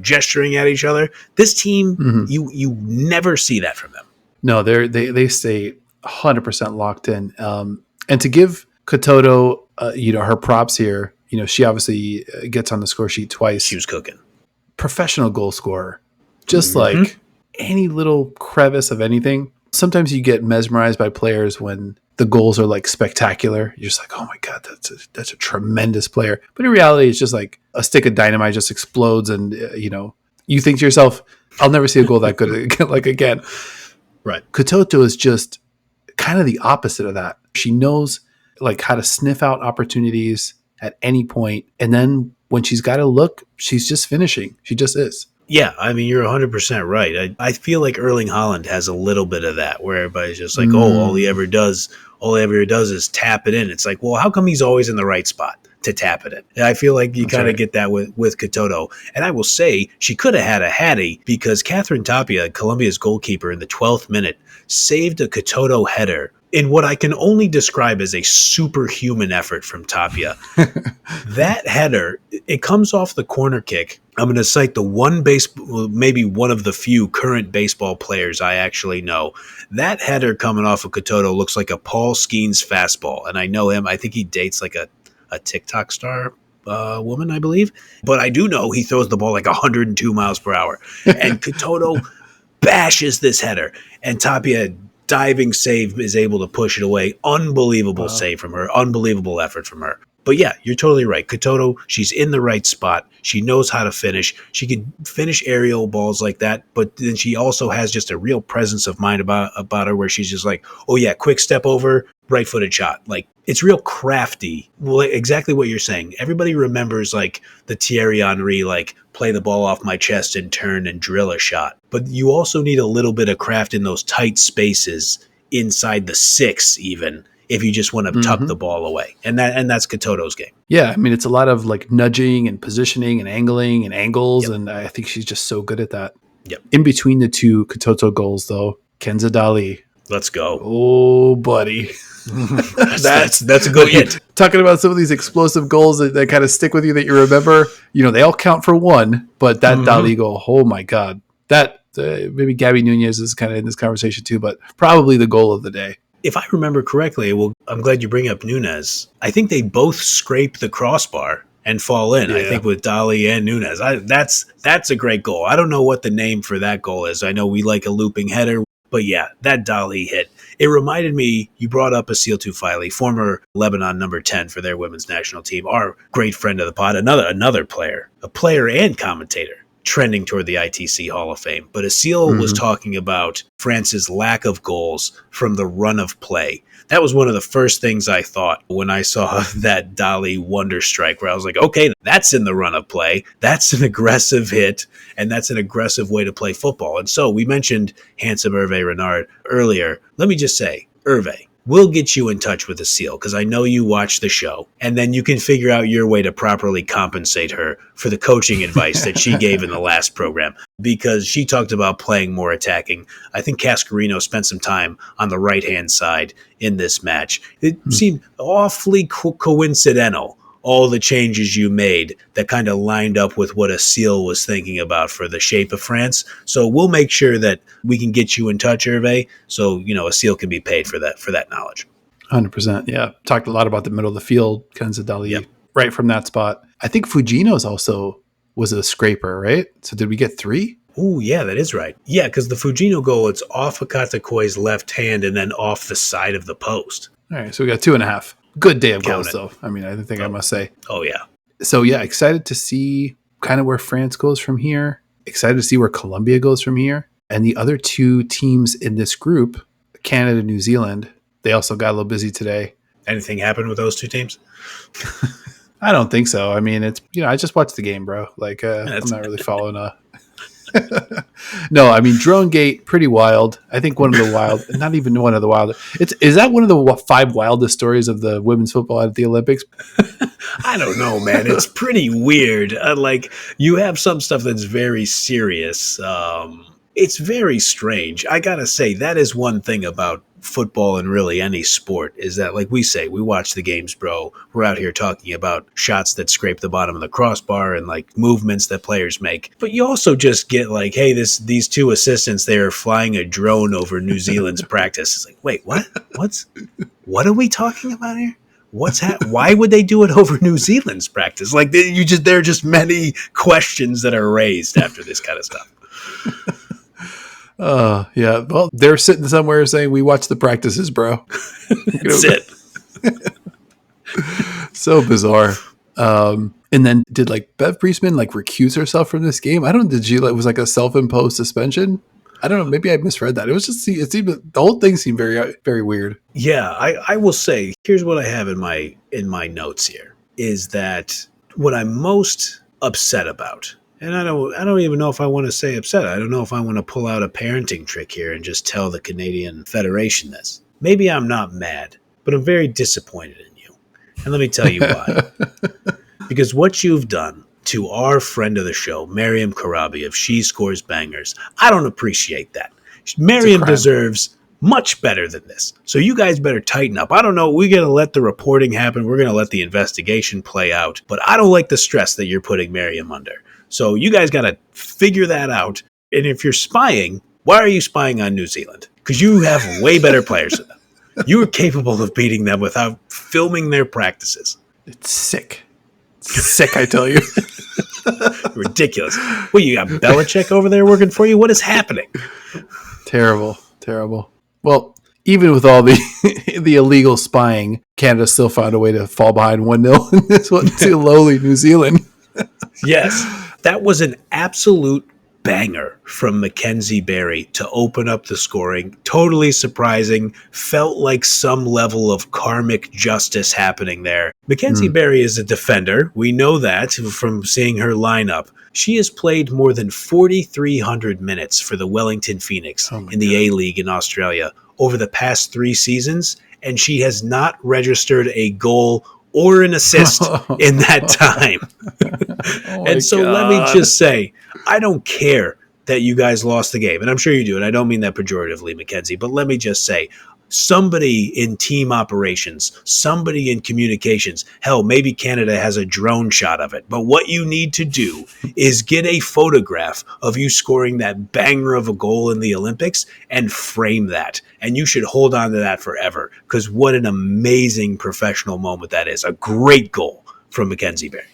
gesturing at each other. This team, you never see that from them. No, they stay 100% locked in. And to give Katoto, her props here, she obviously gets on the score sheet twice. She was cooking. Professional goal scorer. Just like any little crevice of anything. Sometimes you get mesmerized by players when the goals are like spectacular. You're just like, oh my God, that's a tremendous player. But in reality, it's just like a stick of dynamite just explodes. And, you think to yourself, I'll never see a goal that good again. Right. Katoto is just kind of the opposite of that. She knows how to sniff out opportunities at any point. And then when she's got to look, she's just finishing. She just is. Yeah, I mean, you're 100% right. I feel like Erling Haaland has a little bit of that, where everybody's just like, all he ever does is tap it in. It's like, well, how come he's always in the right spot to tap it in? And I feel like you kind of get that with Katoto. And I will say, she could have had a hattie, because Catherine Tapia, Colombia's goalkeeper, in the 12th minute, saved a Katoto header in what I can only describe as a superhuman effort from Tapia. That header, it comes off the corner kick. I'm going to cite maybe one of the few current baseball players I actually know. That header coming off of Katoto looks like a Paul Skeens fastball. And I know him. I think he dates like a TikTok star woman, I believe. But I do know he throws the ball like 102 miles per hour. And Katoto bashes this header. And Tapia, diving save, is able to push it away. Unbelievable save from her. Unbelievable effort from her. But yeah, you're totally right. Katoto, she's in the right spot. She knows how to finish. She can finish aerial balls like that, but then she also has just a real presence of mind about her, where she's just like, oh yeah, quick step over, right-footed shot. Like, it's real crafty. Well, exactly what you're saying. Everybody remembers the Thierry Henry, play the ball off my chest and turn and drill a shot. But you also need a little bit of craft in those tight spaces inside the 6 even, if you just want to tuck the ball away. And that's Katoto's game. Yeah, I mean, it's a lot of nudging and positioning and angling and angles, and I think she's just so good at that. Yep. In between the 2 Katoto goals, though, Kenza Dali. Let's go. Oh, buddy. that's a good hit. Talking about some of these explosive goals that kind of stick with you, that you remember, they all count for one, but that Dali goal, oh my God. That, maybe Gabi Nunes is kind of in this conversation too, but probably the goal of the day. If I remember correctly, well, I'm glad you bring up Nunes. I think they both scrape the crossbar and fall in. Yeah. I think with Dali and Nunes. That's a great goal. I don't know what the name for that goal is. I know we like a looping header, but yeah, that Dali hit. It reminded me, you brought up Asil Tufaili, former Lebanon number 10 for their women's national team, our great friend of the pod, another player, a player and commentator, trending toward the ITC Hall of Fame. But Asil was talking about France's lack of goals from the run of play. That was one of the first things I thought when I saw that Dali wonder strike, where I was like, okay, that's in the run of play. That's an aggressive hit, and that's an aggressive way to play football. And so we mentioned handsome Hervé Renard earlier. Let me just say, Hervé, we'll get you in touch with the SEAL because I know you watch the show, and then you can figure out your way to properly compensate her for the coaching advice that she gave in the last program, because she talked about playing more attacking. I think Cascarino spent some time on the right-hand side in this match. It seemed awfully coincidental, all the changes you made that kind of lined up with what a SEAL was thinking about for the shape of France. So we'll make sure that we can get you in touch, Hervé, so, a SEAL can be paid for that knowledge. 100%. Yeah. Talked a lot about the middle of the field, Kenzadali, Yep. right from that spot. I think Fujino's also was a scraper, right? So did we get 3? Oh, yeah, that is right. Yeah, because the Fujino goal, it's off Akatakoi's left hand and then off the side of the post. All right. So we got 2.5. Good day of Count goals, it. though. I mean, I think I must say. Oh, yeah. So, yeah, excited to see kind of where France goes from here. Excited to see where Colombia goes from here. And the other 2 teams in this group, Canada and New Zealand, they also got a little busy today. Anything happened with those 2 teams? I don't think so. I mean, it's, I just watched the game, bro. Like, I'm not really following No, I mean, Drone Gate, pretty wild. I think one of the wild, not even one of the wild. Is that one of the 5 wildest stories of the women's football at the Olympics? I don't know, man. It's pretty weird. You have some stuff that's very serious. It's very strange. I gotta say, that is one thing about football and really any sport, is that, like we say, we watch the games, bro. We're out here talking about shots that scrape the bottom of the crossbar and like movements that players make. But you also just get like, hey, these 2 assistants, they're flying a drone over New Zealand's practice. It's like, wait, what? What are we talking about here? Why would they do it over New Zealand's practice? Like, there are just many questions that are raised after this kind of stuff. Yeah. Well, they're sitting somewhere saying, we watch the practices, bro. That's it. So bizarre. And then did Bev Priestman recuse herself from this game? I don't know. Did she was a self-imposed suspension? I don't know. Maybe I misread that. It was just, it seemed, the whole thing seemed very, very weird. Yeah. I will say, here's what I have in my notes here, is that what I'm most upset about, and I don't even know if I want to say upset. I don't know if I want to pull out a parenting trick here and just tell the Canadian Federation this. Maybe I'm not mad, but I'm very disappointed in you. And let me tell you why. Because what you've done to our friend of the show, Miriam Karabi of She Scores Bangers, I don't appreciate that. Miriam deserves much better than this. So you guys better tighten up. I don't know. We're going to let the reporting happen. We're going to let the investigation play out. But I don't like the stress that you're putting Miriam under. So you guys got to figure that out. And if you're spying, why are you spying on New Zealand? Because you have way better players than them. You are capable of beating them without filming their practices. It's sick. Sick, I tell you. Ridiculous. Well, you got Belichick over there working for you? What is happening? Terrible. Well, even with all the illegal spying, Canada still found a way to fall behind 1-0 in this one to lowly New Zealand. Yes. That was an absolute banger from Mackenzie Berry to open up the scoring. Totally surprising. Felt like some level of karmic justice happening there. Mackenzie Berry is a defender. We know that from seeing her lineup. She has played more than 4,300 minutes for the Wellington Phoenix in the A-League in Australia over the past 3 seasons, and she has not registered a goal or an assist in that time. And so let me just say, I don't care that you guys lost the game, and I'm sure you do, and I don't mean that pejoratively, Mackenzie, but let me just say, somebody in team operations, somebody in communications, hell, maybe Canada has a drone shot of it, but what you need to do is get a photograph of you scoring that banger of a goal in the Olympics and frame that. And you should hold on to that forever, because what an amazing professional moment that is. A great goal from Mackenzie Berry.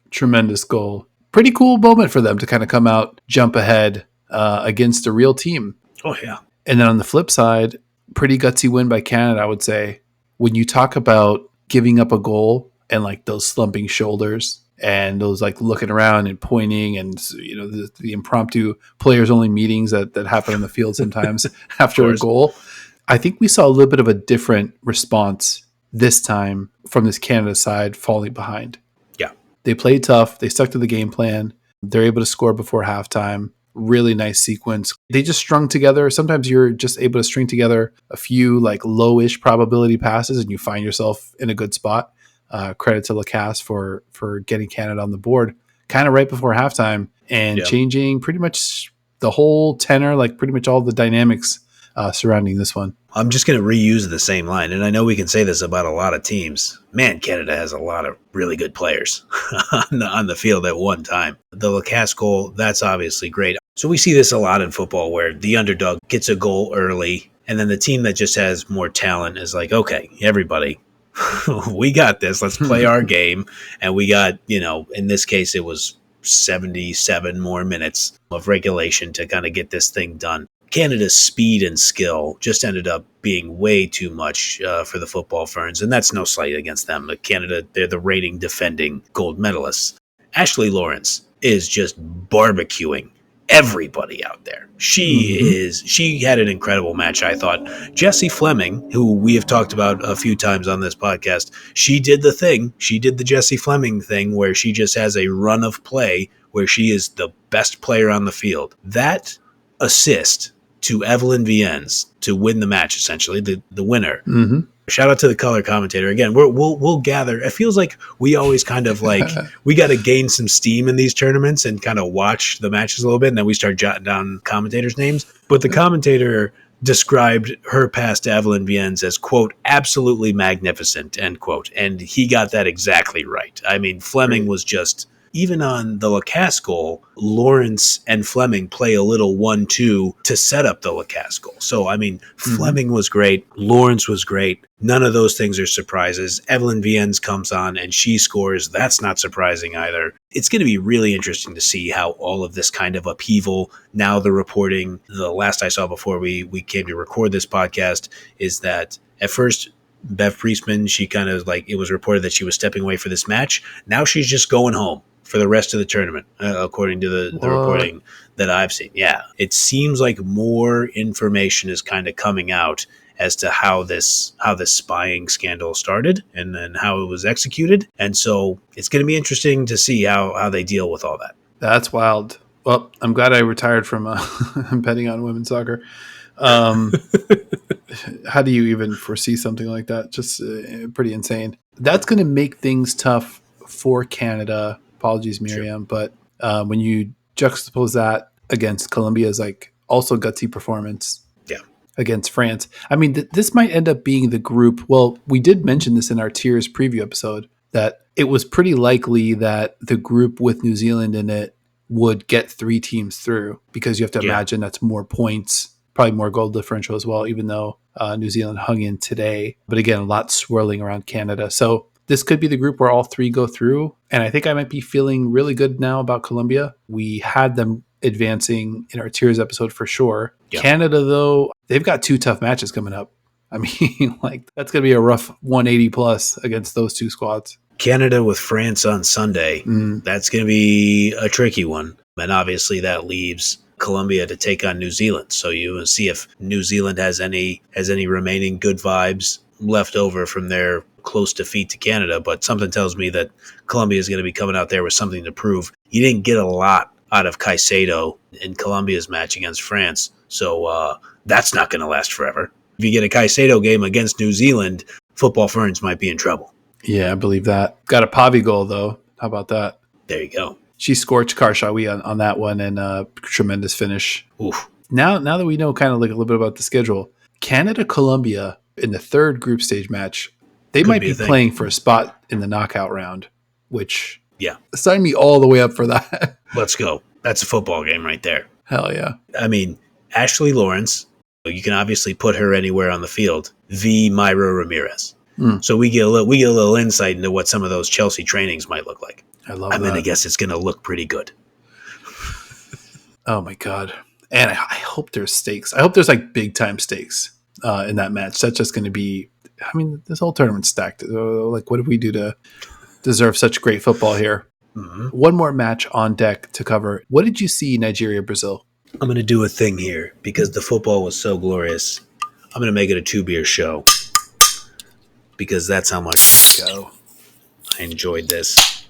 Tremendous goal. Pretty cool moment for them to kind of come out, jump ahead against a real team. Oh, yeah. And then on the flip side, pretty gutsy win by Canada, I would say. When you talk about giving up a goal and those slumping shoulders and those looking around and pointing and the impromptu players only meetings that happen on the field sometimes after a goal, I think we saw a little bit of a different response this time from this Canada side falling behind. Yeah. They played tough. They stuck to the game plan. They're able to score before halftime. really nice sequence. They just strung together. Sometimes you're just able to string together a few like lowish probability passes and you find yourself in a good spot. Credit to Lacasse for getting Canada on the board kind of right before halftime and changing pretty much the whole tenor, like pretty much all the dynamics surrounding this one. I'm just going to reuse the same line, and I know we can say this about a lot of teams. Man, Canada has a lot of really good players on the field at one time. The Lacasse goal, that's obviously great. So we see this a lot in football where the underdog gets a goal early, and then the team that just has more talent is like, okay, everybody, we got this. Let's play our game. And we got, in this case, it was 77 more minutes of regulation to kind of get this thing done. Canada's speed and skill just ended up being way too much for the football ferns, and that's no slight against them. But Canada, they're the reigning defending gold medalists. Ashley Lawrence is just barbecuing everybody out there. She had an incredible match, I thought. Jessie Fleming, who we have talked about a few times on this podcast, she did the thing. She did the Jessie Fleming thing where she just has a run of play where she is the best player on the field. That assist to Evelyn Viens to win the match, essentially, the winner. Mm-hmm. Shout out to the color commentator. Again, we'll gather. It feels like we always kind of like, we got to gain some steam in these tournaments and kind of watch the matches a little bit, and then we start jotting down commentators' names. But the commentator described her pass to Evelyn Viens as, quote, absolutely magnificent, end quote. And he got that exactly right. I mean, Fleming was just... Even on the Lacasse goal, Lawrence and Fleming play a little 1-2 to set up the Lacasse goal. So, I mean, Fleming was great. Lawrence was great. None of those things are surprises. Evelyn Viens comes on and she scores. That's not surprising either. It's going to be really interesting to see how all of this kind of upheaval, now the reporting, the last I saw before we came to record this podcast, is that at first Bev Priestman, she kind of like, it was reported that she was stepping away for this match. Now she's just going home for the rest of the tournament, according to the reporting that I've seen. Yeah, it seems like more information is kind of coming out as to how this spying scandal started and then how it was executed. And so it's going to be interesting to see how they deal with all that. That's wild. Well, I'm glad I retired from betting on women's soccer. How do you even foresee something like that? Just pretty insane. That's going to make things tough for Canada. Apologies, Miriam. Sure. But when you juxtapose that against Colombia's like also gutsy performance against France, I mean, this might end up being the group. Well, we did mention this in our tiers preview episode that it was pretty likely that the group with New Zealand in it would get 3 teams through because you have to imagine that's more points, probably more goal differential as well, even though New Zealand hung in today. But again, a lot swirling around Canada. So this could be the group where all 3 go through. And I think I might be feeling really good now about Colombia. We had them advancing in our tiers episode for sure. Yeah. Canada, though, they've got 2 tough matches coming up. I mean, like that's going to be a rough 180 plus against those 2 squads. Canada with France on Sunday. That's going to be a tricky one. And obviously that leaves Colombia to take on New Zealand. So you will see if New Zealand has any remaining good vibes left over from their close defeat to Canada, but something tells me that Colombia is going to be coming out there with something to prove. You didn't get a lot out of Caicedo in Colombia's match against France, so that's not going to last forever. If you get a Caicedo game against New Zealand, football ferns might be in trouble. Yeah, I believe that. Got a Pavi goal, though. How about that? There you go. She scorched Karshawi on that one, and tremendous finish. Oof. Now that we know kind of like a little bit about the schedule, Canada-Colombia in the 3rd group stage match, they might be playing for a spot in the knockout round, which sign me all the way up for that. Let's go. That's a football game right there. Hell yeah. I mean, Ashley Lawrence, you can obviously put her anywhere on the field, v. Myra Ramirez. So we get a little insight into what some of those Chelsea trainings might look like. I love that. I guess it's going to look pretty good. Oh my God. And I hope there's stakes. I hope there's like big time stakes in that match. That's just going to be, I mean, this whole tournament's stacked. Like, what did we do to deserve such great football here? Mm-hmm. One more match on deck to cover. What did you see Nigeria-Brazil? I'm going to do a thing here because the football was so glorious. I'm going to make it a 2-beer show because that's how much I enjoyed this.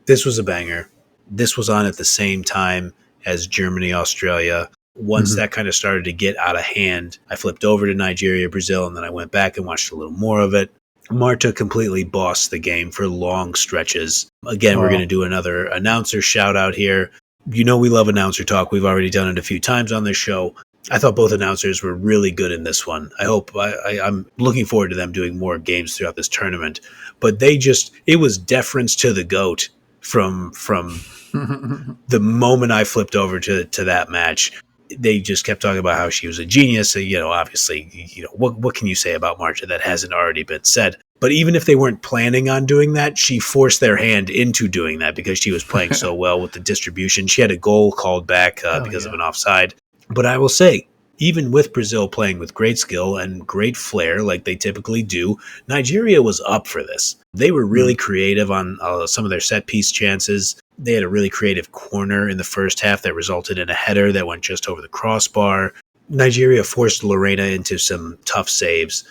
This was a banger. This was on at the same time as Germany, Australia. Once that kind of started to get out of hand, I flipped over to Nigeria, Brazil, and then I went back and watched a little more of it. Marta completely bossed the game for long stretches. Again, we're going to do another announcer shout out here. You know we love announcer talk. We've already done it a few times on this show. I thought both announcers were really good in this one. I'm looking forward to them doing more games throughout this tournament. But it was deference to the GOAT from the moment I flipped over to that match. They just kept talking about how she was a genius. Obviously, what can you say about Marta that hasn't already been said? But even if they weren't planning on doing that, she forced their hand into doing that because she was playing so well with the distribution. She had a goal called back because of an offside. But I will say, even with Brazil playing with great skill and great flair like they typically do, Nigeria was up for this. They were really creative on some of their set-piece chances. They had a really creative corner in the first half that resulted in a header that went just over the crossbar. Nigeria forced Lorena into some tough saves.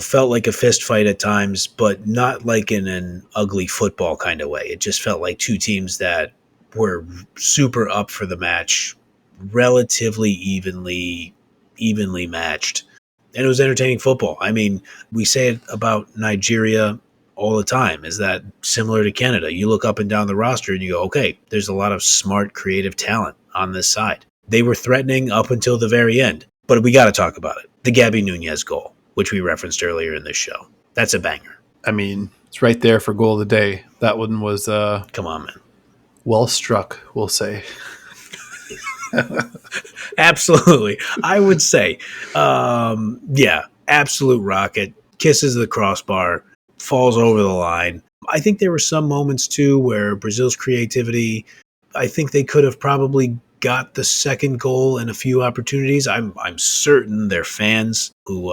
Felt like a fist fight at times, but not like in an ugly football kind of way. It just felt like two teams that were super up for the match, relatively evenly matched. And it was entertaining football. I mean, we say it about Nigeria all the time. Is that similar to Canada? You look up and down the roster and you go, okay, there's a lot of smart, creative talent on this side. They were threatening up until the very end, but we got to talk about it. The Gabi Nunes goal, which we referenced earlier in this show. That's a banger. I mean, it's right there for goal of the day. That one was come on, man. Well struck, we'll say. Absolutely. I would say, absolute rocket. Kisses the crossbar, falls over the line. I think there were some moments, too, where Brazil's creativity, I think they could have probably got the second goal in a few opportunities. I'm certain their fans who,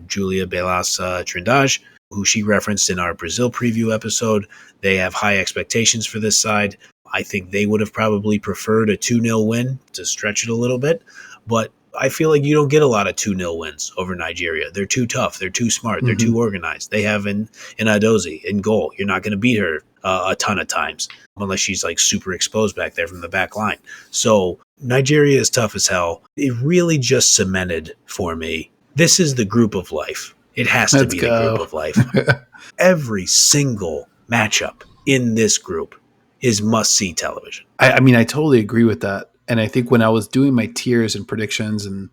Julia Belas Trindade, who she referenced in our Brazil preview episode, they have high expectations for this side. I think they would have probably preferred a 2-0 win to stretch it a little bit. But I feel like you don't get a lot of 2-0 wins over Nigeria. They're too tough. They're too smart. They're too organized. They have an Adozie in goal. You're not going to beat her a ton of times unless she's like super exposed back there from the back line. So Nigeria is tough as hell. It really just cemented for me. This is the group of life. It has to be the group of life. Every single matchup in this group is must-see television. I mean, I totally agree with that. And I think when I was doing my tiers and predictions and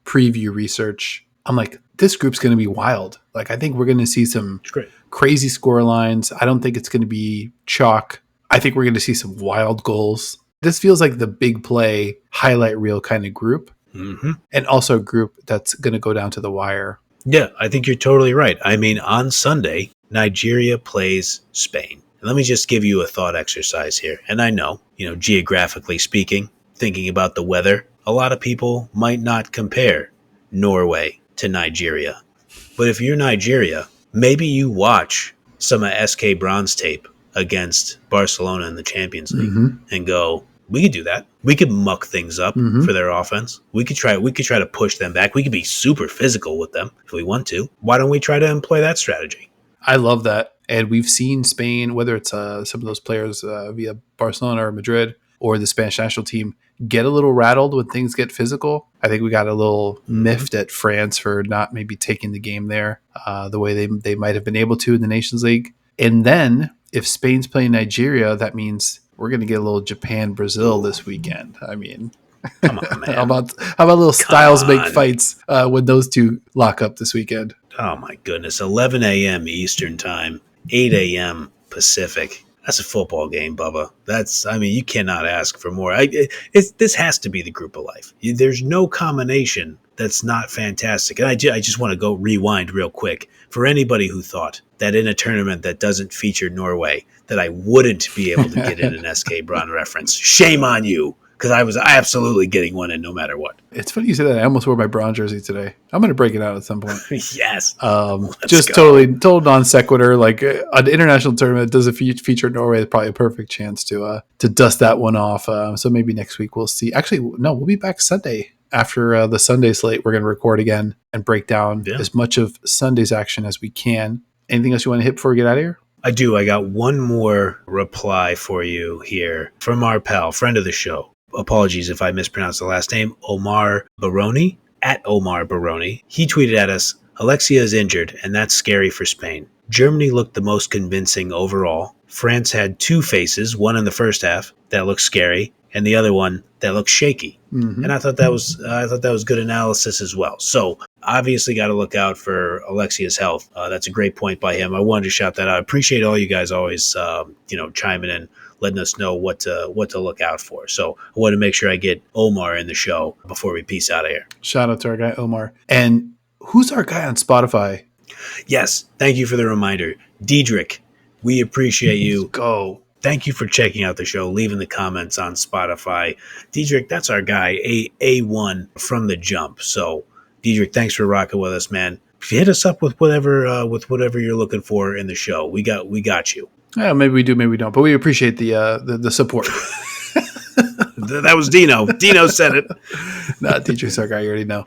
preview research, I'm like, this group's going to be wild. Like, I think we're going to see some crazy score lines. I don't think it's going to be chalk. I think we're going to see some wild goals. This feels like the big play highlight reel kind of group. And also a group that's going to go down to the wire. Yeah, I think you're totally right. I mean, on Sunday, Nigeria plays Spain. Let me just give you a thought exercise here. And I know, geographically speaking, thinking about the weather, a lot of people might not compare Norway to Nigeria. But if you're Nigeria, maybe you watch some of SK Braun's tape against Barcelona in the Champions League and go, we could do that. We could muck things up for their offense. We could try to push them back. We could be super physical with them if we want to. Why don't we try to employ that strategy? I love that. And we've seen Spain, whether it's some of those players via Barcelona or Madrid or the Spanish national team, get a little rattled when things get physical. I think we got a little miffed at France for not maybe taking the game there the way they might have been able to in the Nations League. And then if Spain's playing Nigeria, that means we're going to get a little Japan-Brazil this weekend. I mean, come on, man. how about little styles make fights when those two lock up this weekend? Oh, my goodness. 11 a.m. Eastern time, 8 a.m. Pacific. That's a football game, Bubba. You cannot ask for more. This has to be the group of life. There's no combination that's not fantastic. And I just want to go rewind real quick. For anybody who thought that in a tournament that doesn't feature Norway, that I wouldn't be able to get in an SK Braun reference, shame on you. Because I was absolutely getting one in no matter what. It's funny you say that. I almost wore my Braun jersey today. I'm going to break it out at some point. Yes. Total non sequitur. Like an international tournament doesn't feature Norway. It's probably a perfect chance to dust that one off. So maybe next week we'll see. Actually, no, we'll be back Sunday. After the Sunday slate, we're going to record again and break down as much of Sunday's action as we can. Anything else you want to hit before we get out of here? I do. I got one more reply for you here from our pal, friend of the show, apologies if I mispronounced the last name, Omar Baroni, at Omar Baroni. He tweeted at us, Alexia is injured, and that's scary for Spain. Germany looked the most convincing overall. France had two faces, one in the first half that looked scary, and the other one that looked shaky. Mm-hmm. And I thought that was good analysis as well. So obviously got to look out for Alexia's health. That's a great point by him. I wanted to shout that out. I appreciate all you guys always chiming in, letting us know what to look out for. So I want to make sure I get Omar in the show before we peace out of here. Shout out to our guy Omar. And who's our guy on Spotify? Yes, thank you for the reminder. Diedrich, we appreciate you. Let's go. Thank you for checking out the show, leaving the comments on Spotify. Diedrich, that's our guy, A1 from the jump. So, Diedrich, thanks for rocking with us, man. Hit us up with whatever you're looking for in the show. We got you. Yeah, maybe we do, maybe we don't, but we appreciate the support. That was Dino. Dino said it. Nah, Diedrich's our guy. You already know.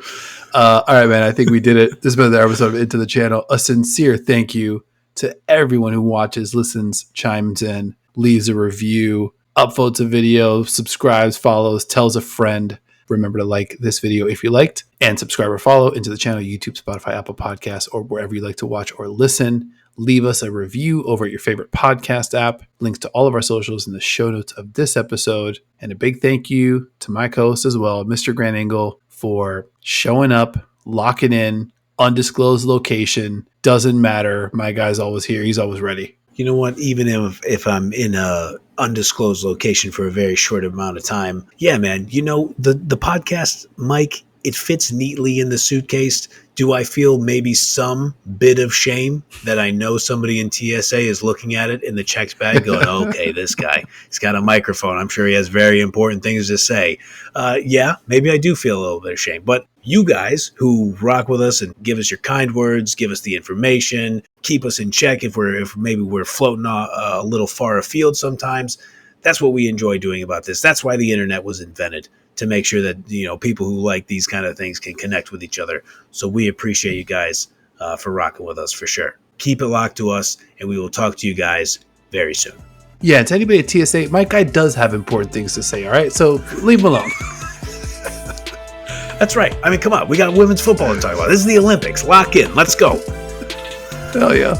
All right, man. I think we did it. This has been another episode of Into the Channel. A sincere thank you to everyone who watches, listens, chimes in, leaves a review, upvotes a video, subscribes, follows, tells a friend. Remember to like this video if you liked, and subscribe or follow Into the Channel, YouTube, Spotify, Apple Podcasts, or wherever you like to watch or listen. Leave us a review over at your favorite podcast app. Links to all of our socials in the show notes of this episode. And a big thank you to my co-host as well, Mr. Grand Angle, for showing up, locking in, undisclosed location. Doesn't matter. My guy's always here. He's always ready. You know what? Even if I'm in a undisclosed location for a very short amount of time, yeah, man. You know, the podcast mic, it fits neatly in the suitcase. Do I feel maybe some bit of shame that I know somebody in TSA is looking at it in the checked bag going, okay, this guy, he's got a microphone. I'm sure he has very important things to say. Yeah, maybe I do feel a little bit of shame. But you guys who rock with us and give us your kind words, give us the information, keep us in check if maybe we're floating a little far afield sometimes. That's what we enjoy doing about this. That's why the internet was invented, to make sure that, you know, people who like these kind of things can connect with each other. So we appreciate you guys for rocking with us for sure. Keep it locked to us, and we will talk to you guys very soon. Yeah, to anybody at TSA, my guy does have important things to say, all right? So leave him alone. That's right. I mean, come on. We got women's football to talk about. This is the Olympics. Lock in. Let's go. Hell yeah.